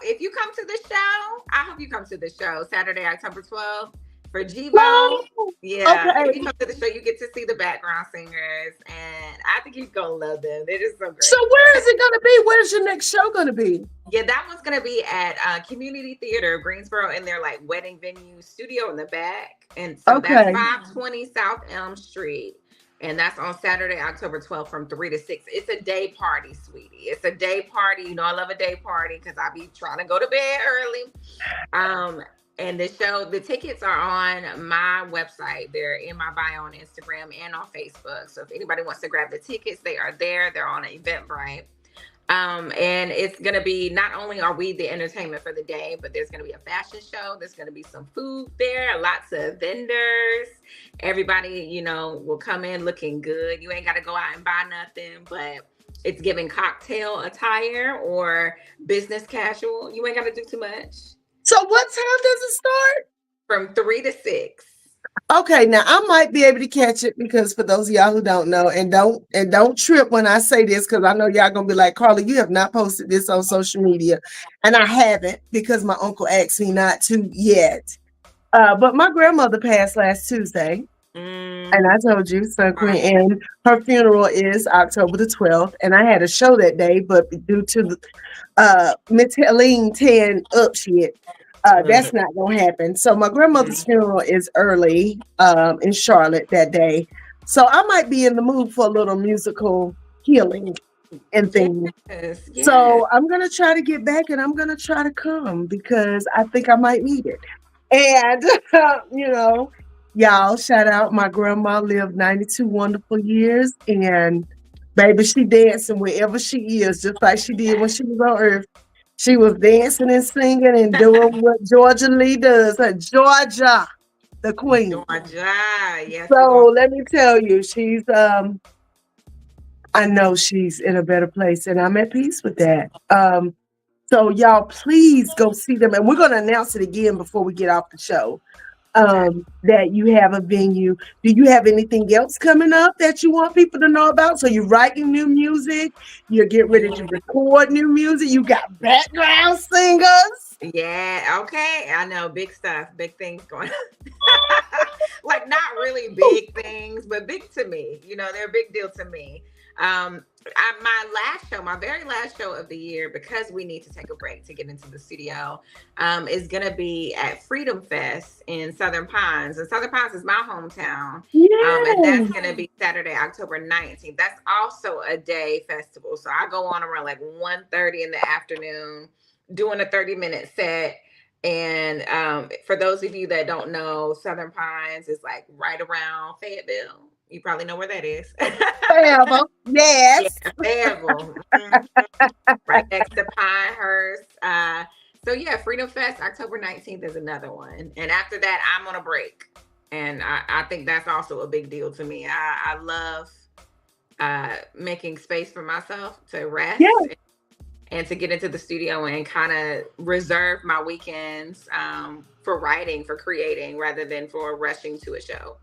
If you come to the show, I hope you come to the show Saturday, October 12th for Jivo. Yeah. Okay. If you come to the show, you get to see the background singers, and I think you're going to love them. They're just so great. So where is it going to be? Where's your next show going to be? Yeah, that one's going to be at Community Theater, Greensboro, in their wedding venue studio in the back. And so that's 520 South Elm Street. And that's on Saturday, October 12th from 3 to 6. It's a day party, sweetie. It's a day party. I love a day party because I be trying to go to bed early. And the tickets are on my website. They're in my bio on Instagram and on Facebook. So if anybody wants to grab the tickets, they are there. They're on Eventbrite. And it's going to be, not only are we the entertainment for the day, but there's going to be a fashion show. There's going to be some food there, lots of vendors. Everybody, will come in looking good. You ain't got to go out and buy nothing, but it's giving cocktail attire or business casual. You ain't got to do too much. So what time does it start? From 3 to 6. Okay, now I might be able to catch it, because for those of y'all who don't know, and don't trip when I say this, because I know y'all gonna be like, Carla, you have not posted this on social media, and I haven't, because my uncle asked me not to yet. But my grandmother passed last Tuesday, and I told you, so Queen, and her funeral is October the 12th, and I had a show that day, but due to the Metaline 10 up shit. That's not gonna happen. So my grandmother's funeral is early in Charlotte that day. So I might be in the mood for a little musical healing and things. Yes. So I'm gonna try to get back, and I'm gonna try to come, because I think I might need it. And y'all, shout out, my grandma lived 92 wonderful years, and baby, she dancing wherever she is, just like she did when she was on earth. She was dancing and singing and doing what Georgia Lee does. Georgia, the queen. Georgia, yes. So let me tell you, she's I know she's in a better place, and I'm at peace with that. So y'all, please go see them, and we're gonna announce it again before we get off the show. That you have a venue. Do you have anything else coming up that you want people to know about? So you're writing new music, you're getting ready to record new music, you got background singers. Yeah, okay. I know, big stuff, big things going on. Like, not really big things, but big to me. They're a big deal to me. My very last show of the year, because we need to take a break to get into the studio, is going to be at Freedom Fest in Southern Pines. And Southern Pines is my hometown. And that's going to be Saturday, October 19th. That's also a day festival. So I go on around 1:30 in the afternoon, doing a 30-minute set. And for those of you that don't know, Southern Pines is right around Fayetteville. You probably know where that is. Fayetteville. Yes. Yeah, Fayetteville. Right next to Pinehurst. So yeah, Freedom Fest, October 19th is another one. And after that, I'm on a break. And I think that's also a big deal to me. I love making space for myself to rest. Yeah. And to get into the studio and kind of reserve my weekends for writing, for creating, rather than for rushing to a show.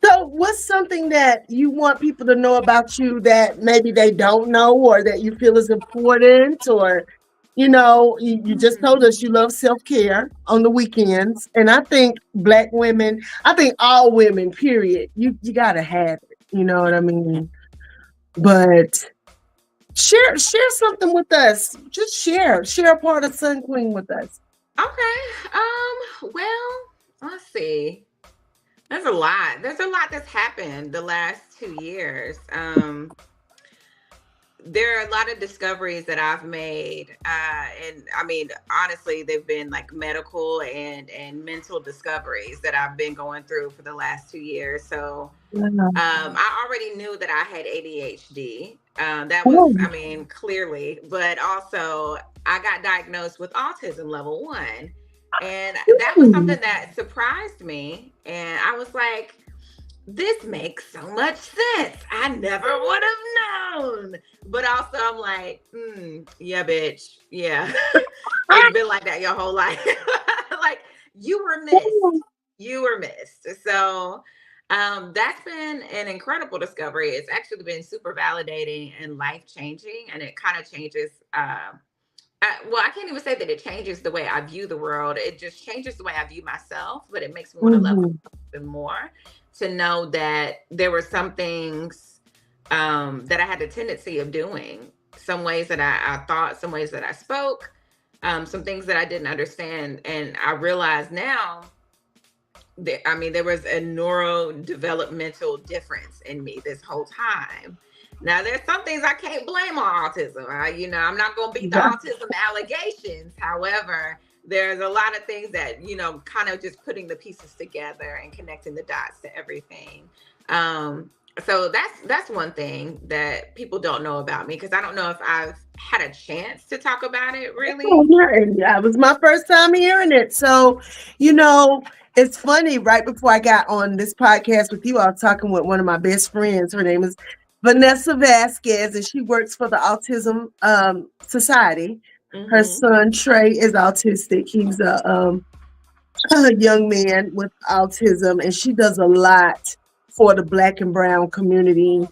So what's something that you want people to know about you that maybe they don't know, or that you feel is important, or You know, you just told us you love self-care on the weekends. And I think Black women, I think all women, period, you gotta have it. You know what I mean? But share something with us. Just share a part of Sun Queen with us. Okay. Well, let's see. There's a lot. There's a lot that's happened the last 2 years. There are a lot of discoveries that I've made, and I mean, honestly, they've been like medical and mental discoveries that I've been going through for the last 2 years. So, I already knew that I had ADHD. That was, I mean, clearly, but also I got diagnosed with autism level 1, and that was something that surprised me. And I was like, this makes so much sense. I never would have known. But also I'm like, yeah, bitch. Yeah. It's been like that your whole life. Like you were missed. You were missed. So that's been an incredible discovery. It's actually been super validating and life-changing. And it kind of changes well, I can't even say that it changes the way I view the world. It just changes the way I view myself, but it makes me want to love myself even more, to know that there were some things that I had the tendency of doing, some ways that I thought, some ways that I spoke, some things that I didn't understand. And I realize now that, I mean, there was a neurodevelopmental difference in me this whole time. Now, there's some things I can't blame on autism. I'm not going to beat the autism allegations. However, there's a lot of things that, kind of just putting the pieces together and connecting the dots to everything. So that's one thing that people don't know about me, because I don't know if I've had a chance to talk about it really. Yeah, it was my first time hearing it. So, it's funny, right before I got on this podcast with you, I was talking with one of my best friends. Her name is Vanessa Vasquez, and she works for the Autism Society. Her son Trey is autistic. He's a young man with autism, and she does a lot for the Black and Brown community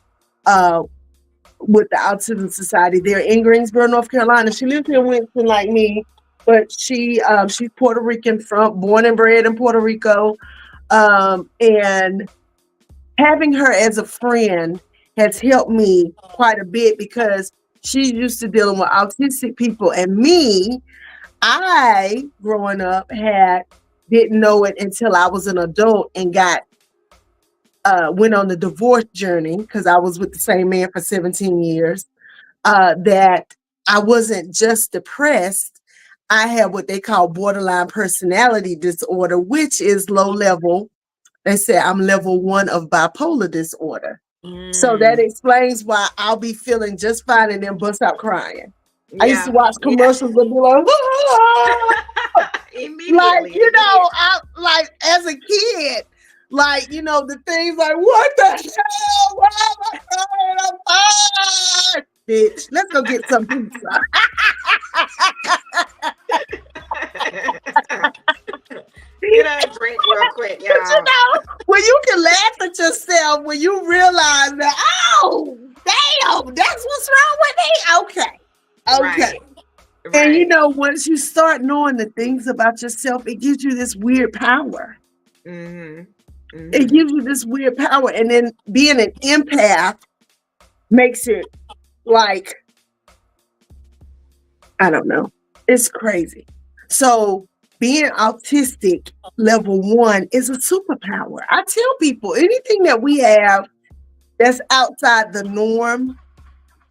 with the Autism Society. They're in Greensboro, North Carolina. She lives in Winston like me, but she's Puerto Rican, born and bred in Puerto Rico, and having her as a friend has helped me quite a bit, because she's used to dealing with autistic people, and me, I growing up didn't know it until I was an adult and went on the divorce journey, because I was with the same man for 17 years, that I wasn't just depressed. I had what they call borderline personality disorder, which is low level. They say I'm level 1 of bipolar disorder. So that explains why I'll be feeling just fine and then bust out crying. I used to watch commercials and be like, immediately. I as a kid, the things like, what the hell? Why am I crying? I'm fine. Bitch, let's go get some pizza. Get a drink real quick, y'all. But when you can laugh at yourself, when you realize that, oh, damn, that's what's wrong with me. Okay. Right. And once you start knowing the things about yourself, it gives you this weird power. It gives you this weird power. And then being an empath makes it like, I don't know. It's crazy. So being autistic level 1 is a superpower. I tell people, anything that we have that's outside the norm,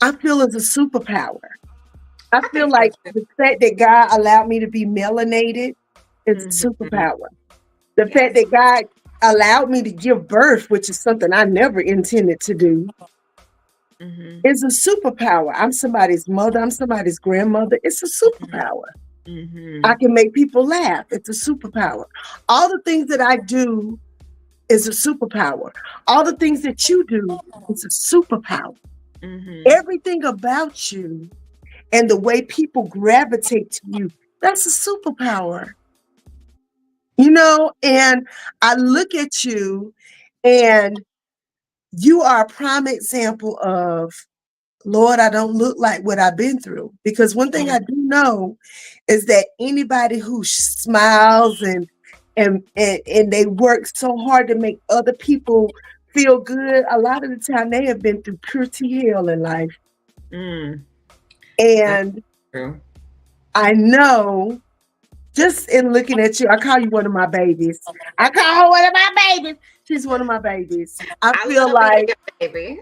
I feel is a superpower. I feel like the fact that God allowed me to be melanated is a superpower. The fact that God allowed me to give birth, which is something I never intended to do, is a superpower. I'm somebody's mother. I'm somebody's grandmother. It's a superpower. I can make people laugh. It's a superpower. All the things that I do is a superpower. All the things that you do is a superpower. Everything about you and the way people gravitate to you, that's a superpower. And I look at you, and you are a prime example of Lord, I don't look like what I've been through. Because one thing I do know is that anybody who smiles and they work so hard to make other people feel good, a lot of the time they have been through pretty hell in life. And I know, just in looking at you, I call you one of my babies. I call her one of my babies. She's one of my babies. I feel like, baby.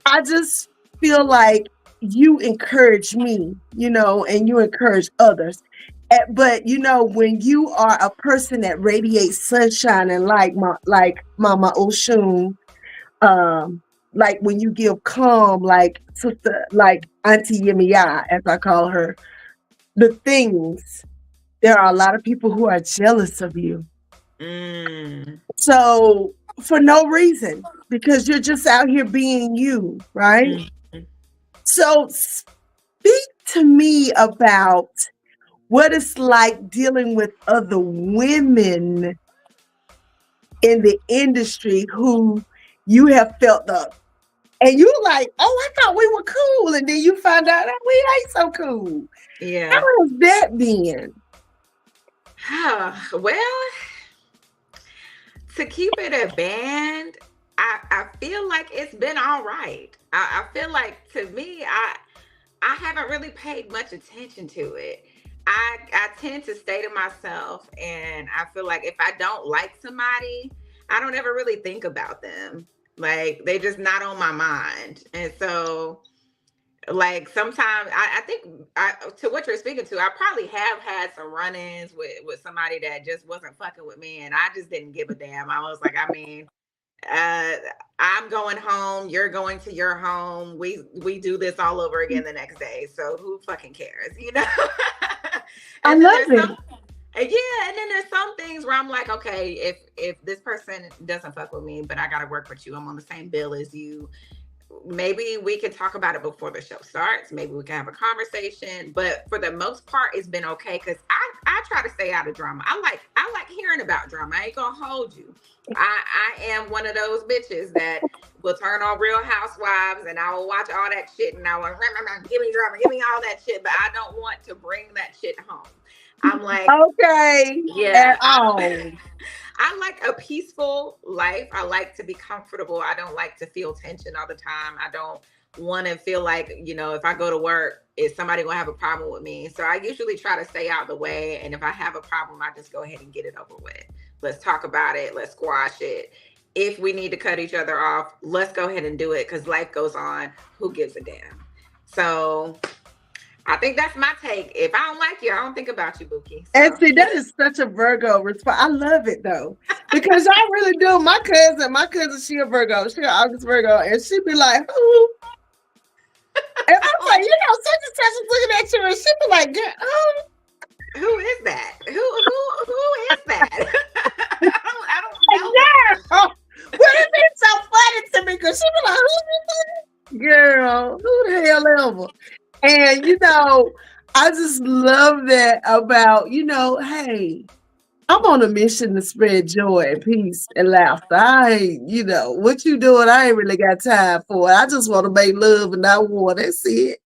I just feel like you encourage me, you know, and you encourage others. But you know, when you are a person that radiates sunshine and like Mama Oshun, like when you give calm, like sister, like Auntie Yemiya, as I call her, the things, there are a lot of people who are jealous of you. So for no reason, because you're just out here being you, right? So speak to me about what it's like dealing with other women in the industry who you have felt up. And you like, oh, I thought we were cool. And then you find out that we ain't so cool. Yeah. How has that been? Well, to keep it a band, I feel like it's been all right. I feel like, to me, I haven't really paid much attention to it. I tend to stay to myself, and I feel like if I don't like somebody, I don't ever really think about them. Like, they just not on my mind. And so, like, sometimes I think to what you're speaking to, I probably have had some run-ins with somebody that just wasn't fucking with me, and I just didn't give a damn. I was like, I mean, I'm going home, you're going to your home, we do this all over again the next day, so who fucking cares, you know? I love it. Yeah, and then there's some things where I'm like, okay, if this person doesn't fuck with me, but I gotta work with you, I'm on the same bill as you, maybe we can talk about it before the show starts. Maybe we can have a conversation. But for the most part, it's been okay, because I try to stay out of drama. I like hearing about drama. I ain't gonna hold you. I am one of those bitches that will turn on Real Housewives, and I will watch all that shit, and I will give me drama, give me all that shit, but I don't want to bring that shit home. I'm like, okay, yeah, at all. I like a peaceful life. I like to be comfortable. I don't like to feel tension all the time. I don't want to feel like, you know, if I go to work, is somebody gonna have a problem with me? So I usually try to stay out of the way. And if I have a problem, I just go ahead and get it over with. Let's talk about it. Let's squash it. If we need to cut each other off, let's go ahead and do it, because life goes on. Who gives a damn? So I think that's my take. If I don't like you, I don't think about you, Buki. So. And see, that is such a Virgo response. I love it though, because I really do. My cousin, she a Virgo. She an August Virgo, and she be like, "Who?" And I'm like, you know, such and such is looking at you, and she be like, who is that? Who is that? I don't know. Girl, what is it so funny to me? Because she be like, who's this? Girl, who the hell ever? And, you know, I just love that about, you know, hey, I'm on a mission to spread joy and peace and laughter. I ain't, you know, what you doing, I ain't really got time for it. I just want to make love and not war. That's it.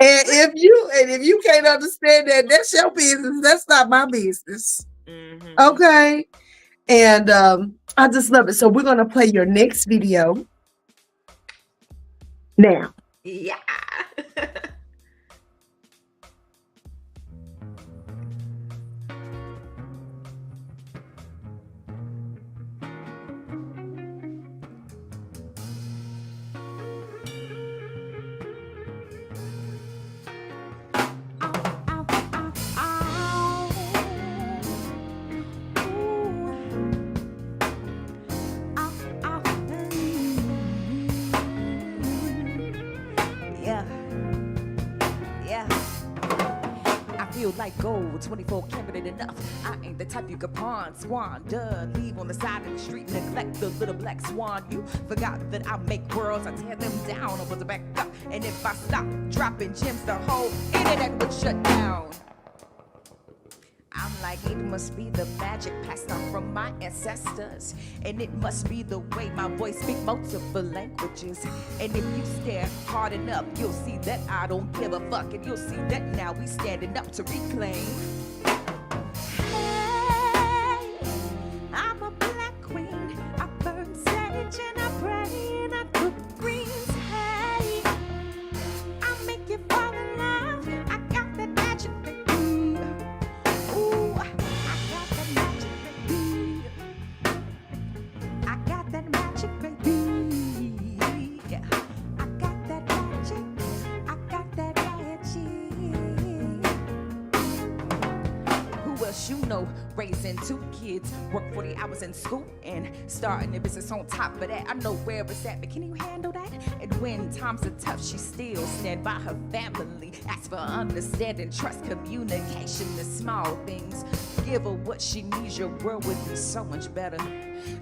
And if you can't understand that, that's your business. That's not my business. Mm-hmm. Okay. And I just love it. So we're going to play your next video now. Yeah. Like gold, 24 carat enough. I ain't the type you could pawn, squander, leave on the side of the street, neglect the little black swan. You forgot that I make worlds, I tear them down, I was back up. And if I stop dropping gems, the whole internet would shut down. I'm like like it must be the magic passed on from my ancestors. And it must be the way my voice speaks multiple languages. And if you stare hard enough, you'll see that I don't give a fuck. And you'll see that now we standing up to reclaim. Hey, I'm a black queen. I burn sage and I pray and I cook greens. Hey, I make you fall in love. I got that magic, baby. Ooh, I got that magic, baby. I got that magic, baby. I got that magic. I got that magic. Who else you know raising 2 kids, work 40 hours in school and starting a business on top of that? I know where it's at, but can you handle that? And when times are tough, she still stand by her family. Ask for understanding, trust, communication, the small things. Give her what she needs, your world would be so much better.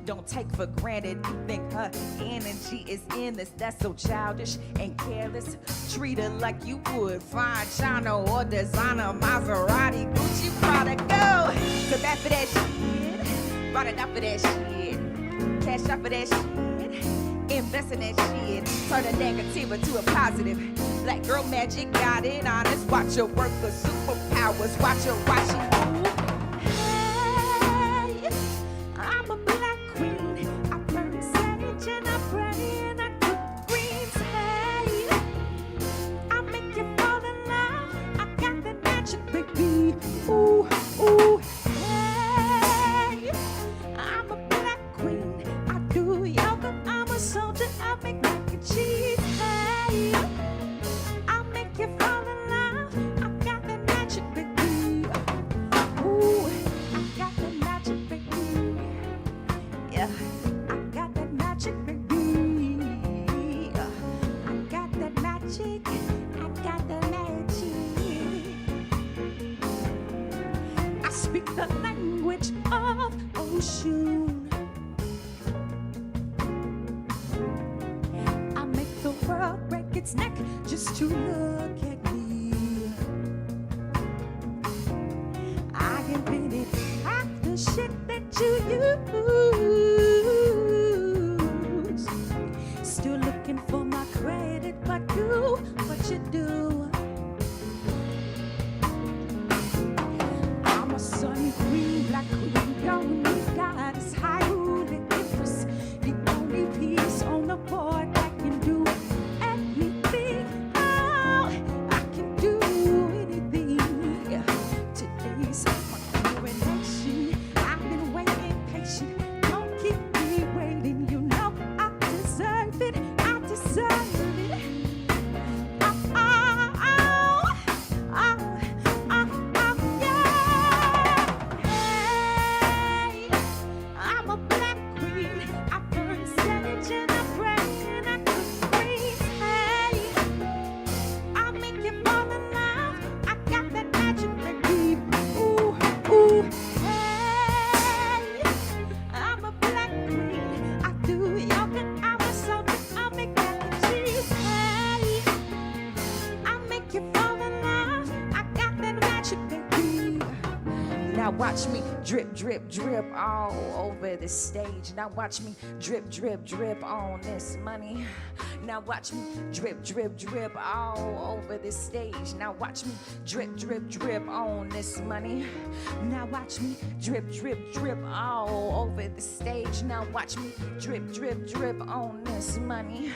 Don't take for granted, you think her energy is endless. That's so childish and careless. Treat her like you would fine China or designer, Maserati, Gucci, Prada. Go to bat for that shit, run it up for that shit, cash up for that shit, invest in that shit, turn a negative into a positive. Black girl magic, got it honest. Watch her work her superpowers, watch her watch it move. Hey, I'm a black queen. I burn sage and I pray and I cook greens. Hey, I make you fall in love. I got that magic, baby. Ooh, ooh. Hey, I'm a black queen. I do yoga. I'm a soldier. I make mac and cheese. Hey, I make you fall in love. I got that magic, baby. Ooh, I got that magic, baby. Yeah, I got that magic, baby. I got that magic. I got that magic. I speak the language of ocean. I make the world break its neck just to look at me. I invented half the shit that you use. Still looking for my credit, but do what you do. I'm a sun queen, black queen, the only goddess, high ruling empress, the only piece on the board that can do anything. Oh, I can do anything. Today's my coronation. I've been waiting patient. Don't keep me waiting. You know I deserve it. I deserve it. Oh, oh, oh, oh, oh, oh, yeah. Hey, I'm a black queen. I burn sage and I pray and I cook greens. Hey, I make you fall in love. I got that magic, baby. Ooh, ooh. Hey, I'm a black queen. I do yoga. I'm a soldier. I make mac and cheese. Hey, I make you fall in love. I got that magic, baby. Now watch me drip, drip, drip all over the stage. Now watch me drip, drip, drip on this money. Now watch me drip, drip, drip all over this stage. Now watch me drip, drip, drip on this money. Now watch me drip, drip, drip all over the stage. Now watch me drip, drip, drip on this money.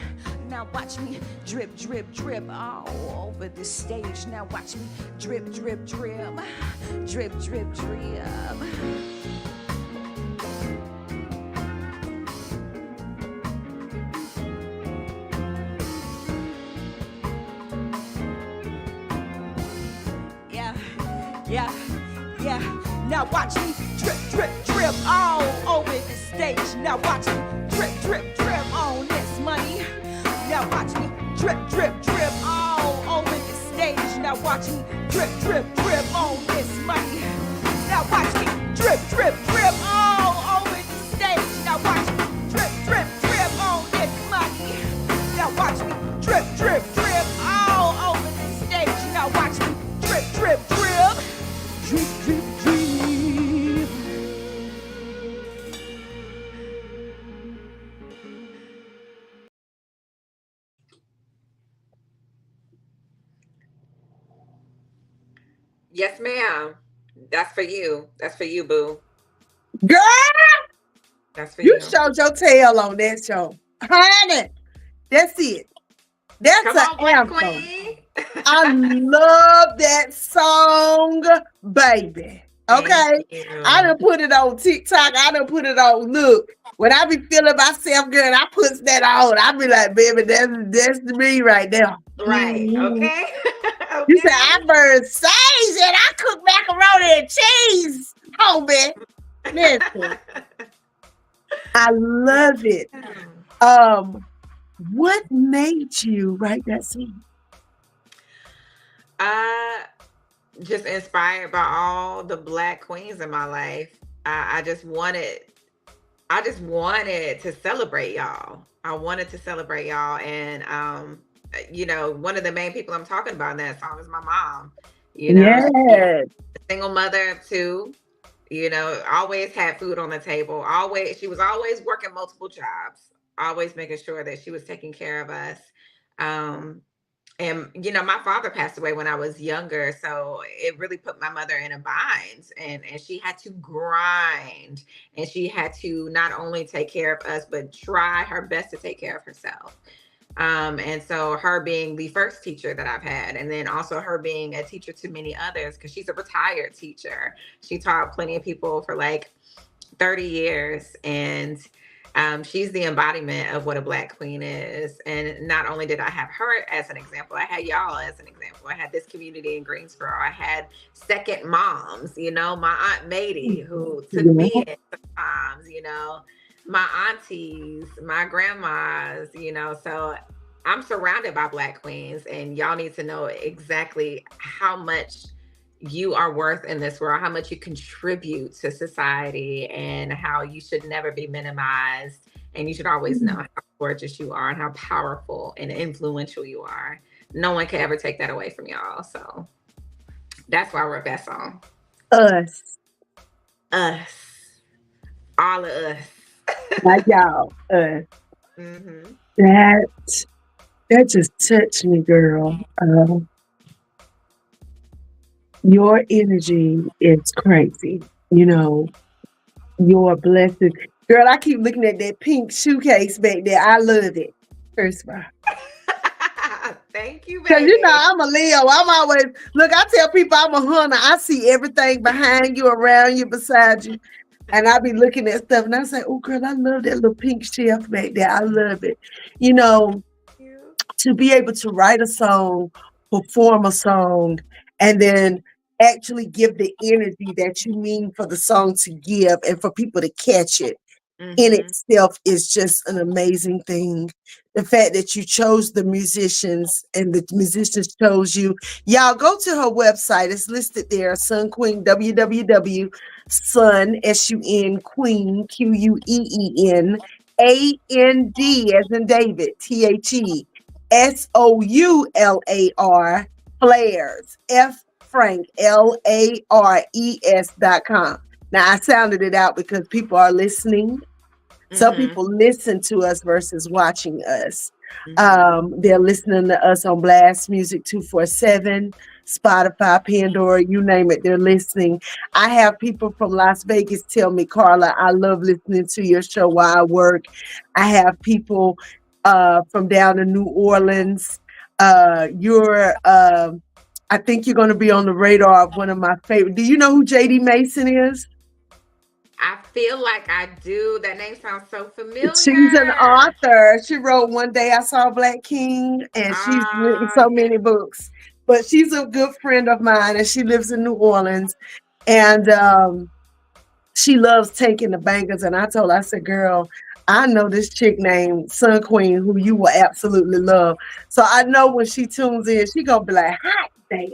Now watch me drip, drip, drip all over the stage. Now watch me drip, drip, drip, drip, drip, drip. Yeah, yeah, yeah. Now watch me drip, drip, drip all over the stage. Now watch me drip, drip, drip on this money. Now watch me drip, drip, drip all over the stage. Now watch me drip, drip, drip on this money. Now watch me drip, drip, drip all over the stage. Now watch me drip, drip, drip on this money. Now watch me drip, drip, drip all over the stage. Now watch me drip, drip, drip, drip, drip, drip. Yes, ma'am. That's for you. That's for you, boo. Girl, That's for you you. showed your tail on that show. Honey, that's it. That's Come an on, Black anthem. Queen. I love that song, baby. Okay. Thank you. I done put it on TikTok. I done put it on. Look, when I be feeling myself good, I put that on. I be like, baby, that's me right there. Right. Mhm. Okay. Okay. You said I burn sage and I cook macaroni and cheese. Homie. Listen. I love it. What made you write that song? Just inspired by all the Black queens in my life. I just wanted to celebrate y'all. I wanted to celebrate y'all. And one of the main people I'm talking about in that song is my mom. Yes. Single mother of two, always had food on the table. She was always working multiple jobs, always making sure that she was taking care of us. And my father passed away when I was younger, so it really put my mother in a bind, and she had to grind, and she had to not only take care of us, but try her best to take care of herself. And so her being the first teacher that I've had, and then also her being a teacher to many others, because she's a retired teacher. She taught plenty of people for like 30 years, and she's the embodiment of what a Black queen is. And not only did I have her as an example, I had y'all as an example. I had this community in Greensboro. I had second moms, my Aunt Mady, who took me in sometimes, my aunties, my grandmas, so I'm surrounded by Black queens, and y'all need to know exactly how much you are worth in this world, how much you contribute to society, and how you should never be minimized. And you should always know how gorgeous you are and how powerful and influential you are. No one can ever take that away from y'all. So that's why I wrote that song. Us. All of us. Like y'all. Us. Mm-hmm. That just touched me, girl. Your energy is crazy. Your blessing. Girl, I keep looking at that pink shoe case back there. I love it. First of all. Thank you, baby. Because I'm a Leo. I'm always, look, I tell people I'm a hunter. I see everything behind you, around you, beside you. And I be looking at stuff and I say, oh, girl, I love that little pink shelf back there. I love it. To be able to write a song, perform a song, and then actually give the energy that you mean for the song to give and for people to catch it in itself is just an amazing thing. The fact that you chose the musicians and the musicians chose you. Y'all go to her website. It's listed there. Sun Queen, www.sun, S-U-N, Queen, Queen, AND, as in David, THE. SOULAR, Flares, F Frank, LARES.com. Now I sounded it out because people are listening. Some people listen to us versus watching us. They're listening to us on Blast Music 247, Spotify, Pandora, you name it, they're listening. I have people from Las Vegas tell me, Carla, I love listening to your show while I work. I have people from down in New Orleans. I think you're going to be on the radar of one of my favorite. Do you know who JD Mason is? I feel like I do. That name sounds so familiar. She's an author. She wrote One Day I Saw a Black King, and she's written so many books. But she's a good friend of mine, and she lives in New Orleans. And she loves taking the bangers. And I told her, I said, girl, I know this chick named Sun Queen who you will absolutely love. So I know when she tunes in, she gonna be like, hot damn.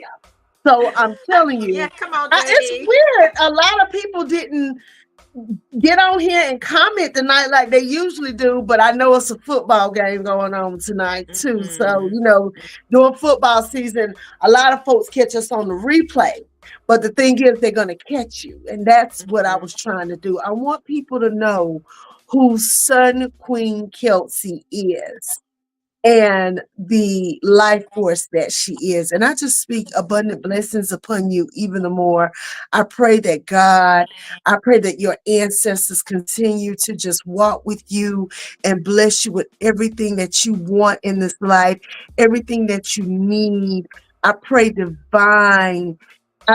So I'm telling you, come on, it's weird. A lot of people didn't get on here and comment tonight like they usually do, but I know it's a football game going on tonight too. So, during football season, a lot of folks catch us on the replay. But the thing is, they're going to catch you. And that's what I was trying to do. I want people to know who Sun Queen Kelsey is. and the life force that she is. And I just speak abundant blessings upon you even the more. I pray that I pray that your ancestors continue to just walk with you and bless you with everything that you want in this life, everything that you need. I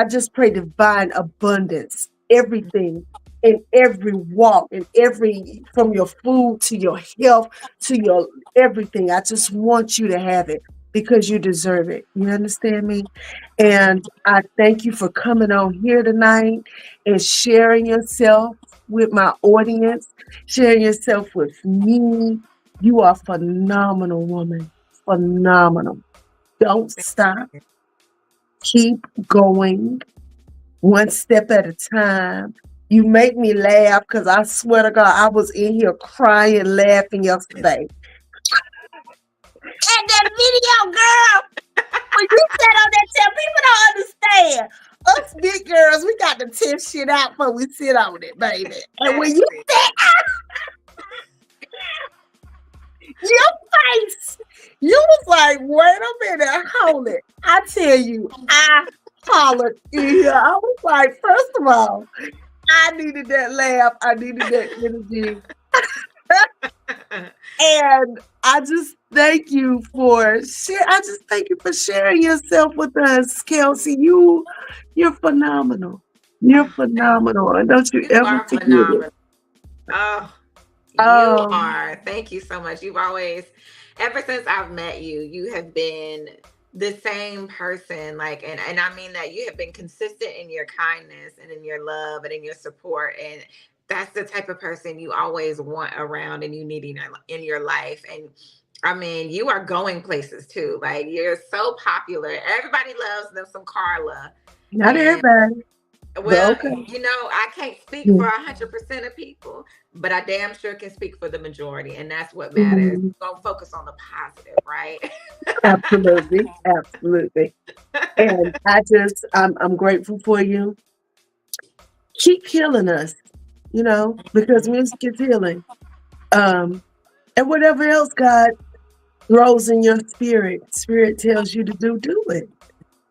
just pray divine abundance, everything in every walk, in every, from your food to your health to your everything. I just want you to have it because you deserve it. You understand me? And I thank you for coming on here tonight and sharing yourself with my audience, sharing yourself with me. You are phenomenal, woman. Phenomenal. Don't stop. Keep going one step at a time. You make me laugh because I swear to God, I was in here crying, laughing yesterday. At that video, girl, when you said on that tail, people don't understand. Us big girls, we got to test shit out before we sit on it, baby. And when you said, your face, you was like, wait a minute, hold it. I tell you, I hollered in here. I was like, first of all, I needed that laugh. I needed that energy. And I just thank you for sharing yourself with us, Kelsey. You're phenomenal. You're phenomenal. And don't you ever forget phenomenal. it. You are. Thank you so much. You've always, ever since I've met you, you have been the same person. Like, and I mean that you have been consistent in your kindness and in your love and in your support. And that's the type of person you always want around and you need in your life. And I mean, you are going places too. Like, you're so popular. Everybody loves them some Carla. Not everybody. Well, okay. You know, I can't speak for 100% of people, but I damn sure can speak for the majority. And that's what matters. Go focus on the positive, right? Absolutely. Absolutely. And I'm grateful for you. Keep healing us, you know, because music is healing. And whatever else God throws in your spirit tells you to do it.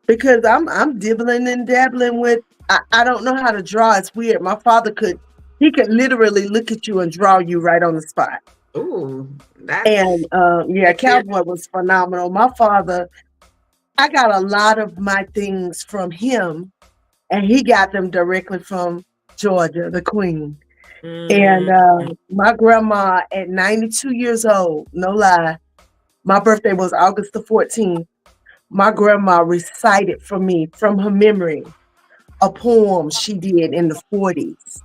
Because I'm dibbling and dabbling with, I don't know how to draw. It's weird. My father could literally look at you and draw you right on the spot. Ooh, and Cowboy was phenomenal. My father, I got a lot of my things from him, and he got them directly from Georgia, the Queen. And my grandma at 92 years old, no lie, my birthday was August the 14th. My grandma recited for me from her memory a poem she did in the 40s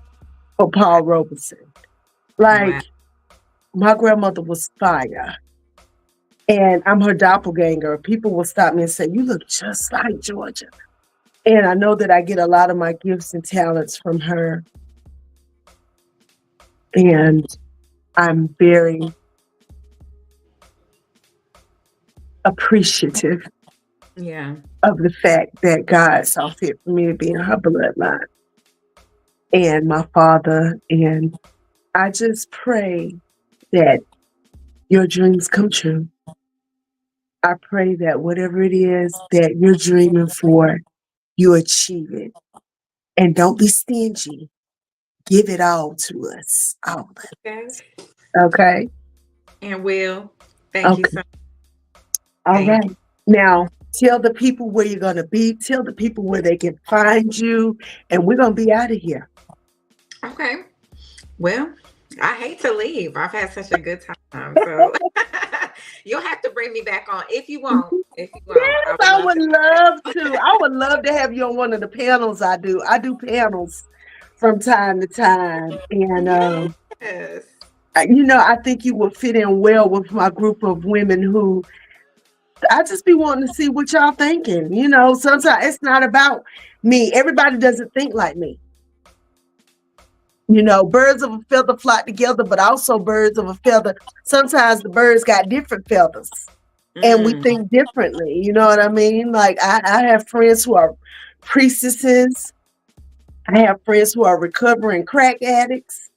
for Paul Robeson. Like, my grandmother was fire. And I'm her doppelganger. People will stop me and say, you look just like Georgia. And I know that I get a lot of my gifts and talents from her. And I'm very appreciative of the fact that God saw fit for me to be in her bloodline and my father. And I just pray that your dreams come true. I pray that whatever it is that you're dreaming for, you achieve it. And don't be stingy. Give it all to us. All of it. Okay? And Will, thank you so much. All right. Now, tell the people where you're going to be. Tell the people where they can find you. And we're going to be out of here. Okay. Well, I hate to leave. I've had such a good time. So you'll have to bring me back on if you want. Yes, I would love to. I would love to have you on one of the panels I do. I do panels from time to time. And, you know, I think you will fit in well with my group of women who I just be wanting to see what y'all thinking. You know, sometimes it's not about me. Everybody doesn't think like me. You know, birds of a feather flock together, but also birds of a feather. Sometimes the birds got different feathers and we think differently. You know what I mean? Like I have friends who are priestesses. I have friends who are recovering crack addicts.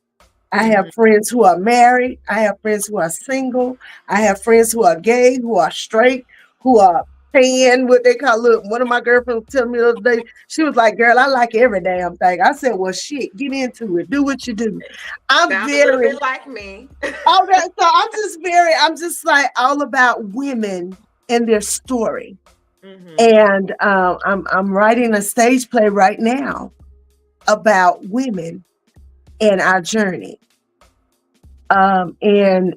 I have friends who are married. I have friends who are single. I have friends who are gay, who are straight, who are pan, what they call. Look, one of my girlfriends told me the other day, she was like, "Girl, I like every damn thing." I said, "Well, shit, get into it. Do what you do." I'm Sounds very a little bit like me. okay. So I'm just like all about women and their story. And I'm writing a stage play right now about women and our journey. And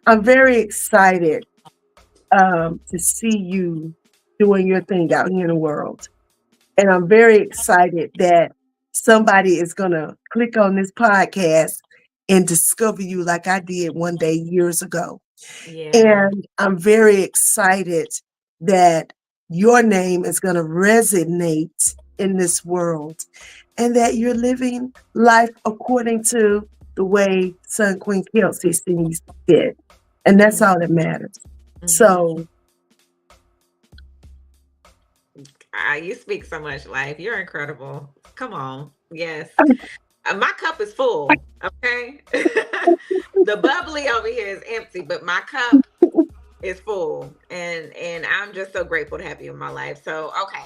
I'm very excited to see you doing your thing out here in the world. And I'm very excited that somebody is going to click on this podcast and discover you like I did one day years ago. Yeah. And I'm very excited that your name is going to resonate in this world and that you're living life according to the way Son Queen Kelsey sees fit. And that's all that matters. So you speak so much life. You're incredible. Come on. Yes. My cup is full. Okay. The bubbly over here is empty, but my cup is full. And I'm just so grateful to have you in my life. So, okay.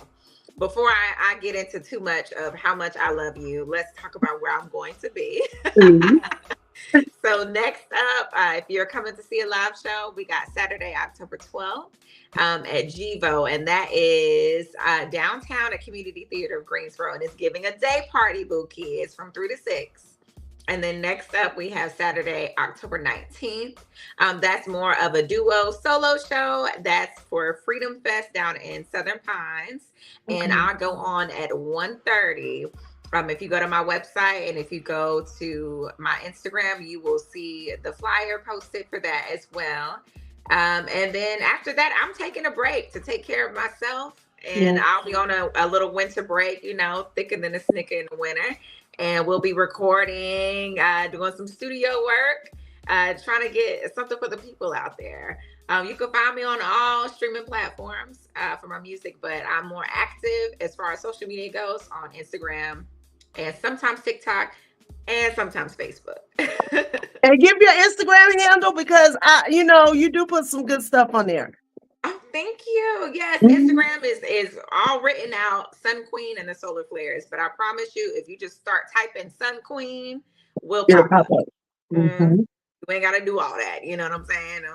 Before I get into too much of how much I love you, let's talk about where I'm going to be. So next up, if you're coming to see a live show, we got Saturday, October 12th at Givo, and that is downtown at Community Theater of Greensboro, and it's giving a day party, boo kids, from 3 to 6. And then next up, we have Saturday, October 19th. That's more of a duo solo show. That's for Freedom Fest down in Southern Pines. And I'll go on at 1:30. If you go to my website and if you go to my Instagram, you will see the flyer posted for that as well. And then after that, I'm taking a break to take care of myself. And I'll be on a little winter break, thicker than a snicker in the winter. And we'll be recording, doing some studio work, trying to get something for the people out there. You can find me on all streaming platforms for my music, but I'm more active as far as social media goes on Instagram and sometimes TikTok and sometimes Facebook. And give your Instagram handle because you do put some good stuff on there. Oh, thank you. Yes, Instagram is all written out, Sun Queen and the Solar Flares. But I promise you, if you just start typing Sun Queen, we'll pop up. You ain't got to do all that. You know what I'm saying?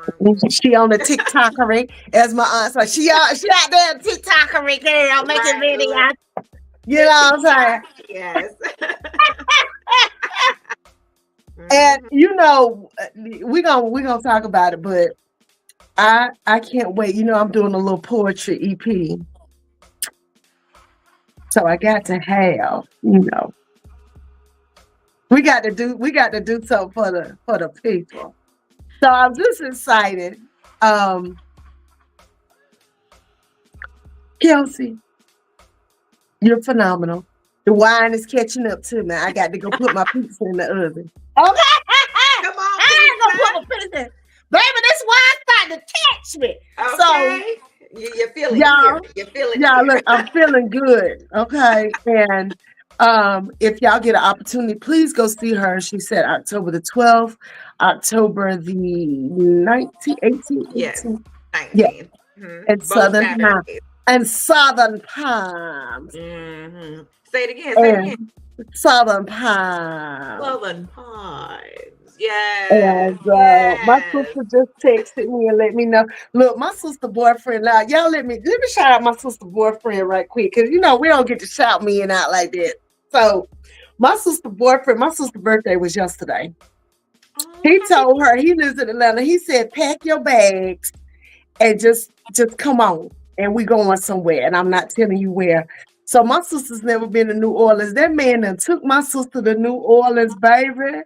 She on the TikTokery, as my aunt said. She out there TikTokery, girl, making videos. You know what I'm saying? Yes. And we're gonna talk about it, but I can't wait. I'm doing a little poetry EP. So I got to have, we got to do something for the people. So I'm just excited. Kelsey, you're phenomenal. The wine is catching up to me. I got to go put my pizza in the oven. Okay. Come on, I ain't gonna put my pizza in. Baby, this wine's starting to catch me. Okay. So you're feeling y'all, look, I'm feeling good. Okay. And if y'all get an opportunity, please go see her. She said October the 12th, October the 19th, 18th. Yes. 19th. Yeah. And Southern Palms. Say it again. Southern Palms. Southern Palms. Yes. And my sister just texted me and let me know. Look, my sister boyfriend. Now, y'all let me shout out my sister boyfriend right quick, because we don't get to shout me and out like that. So, my sister birthday was yesterday. He told her, he lives in Atlanta. He said, pack your bags and just come on, and we going somewhere. And I'm not telling you where. So my sister's never been to New Orleans. That man done took my sister to New Orleans, baby.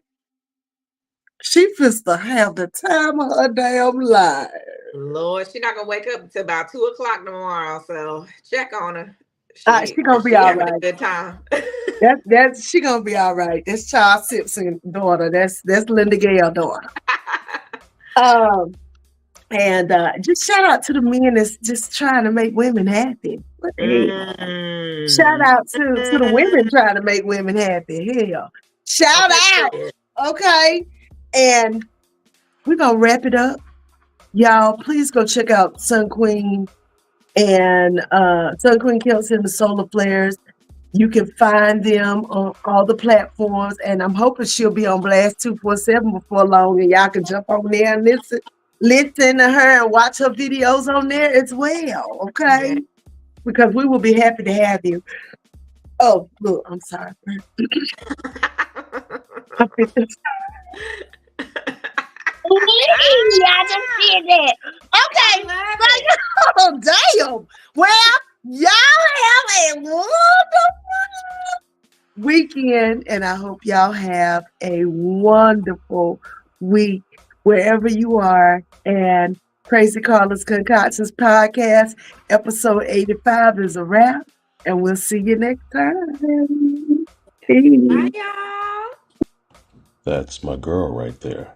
She fits to have the time of her damn life. Lord, she's not gonna wake up until about 2:00 tomorrow. So check on her. She gonna be all right. A good time. She gonna be all right. That's Charles Simpson's daughter. That's Linda Gale's daughter. And just shout out to the men that's just trying to make women happy. Shout out to the women trying to make women happy. Hell, shout out Okay. And we're going to wrap it up. Y'all, please go check out Sun Queen and Sun Queen Kelsey and the Solar Flares. You can find them on all the platforms, and I'm hoping she'll be on Blast 247 before long, and y'all can jump on there and listen to her and watch her videos on there as well, okay? Yeah. Because we will be happy to have you. Oh, look, I'm sorry. I just did that. Okay. Oh, damn. Well, y'all have a wonderful weekend, and I hope y'all have a wonderful week wherever you are. And Crazy Carla's Concoctions podcast, episode 85 is a wrap, and we'll see you next time. Peace. Bye, y'all. That's my girl right there.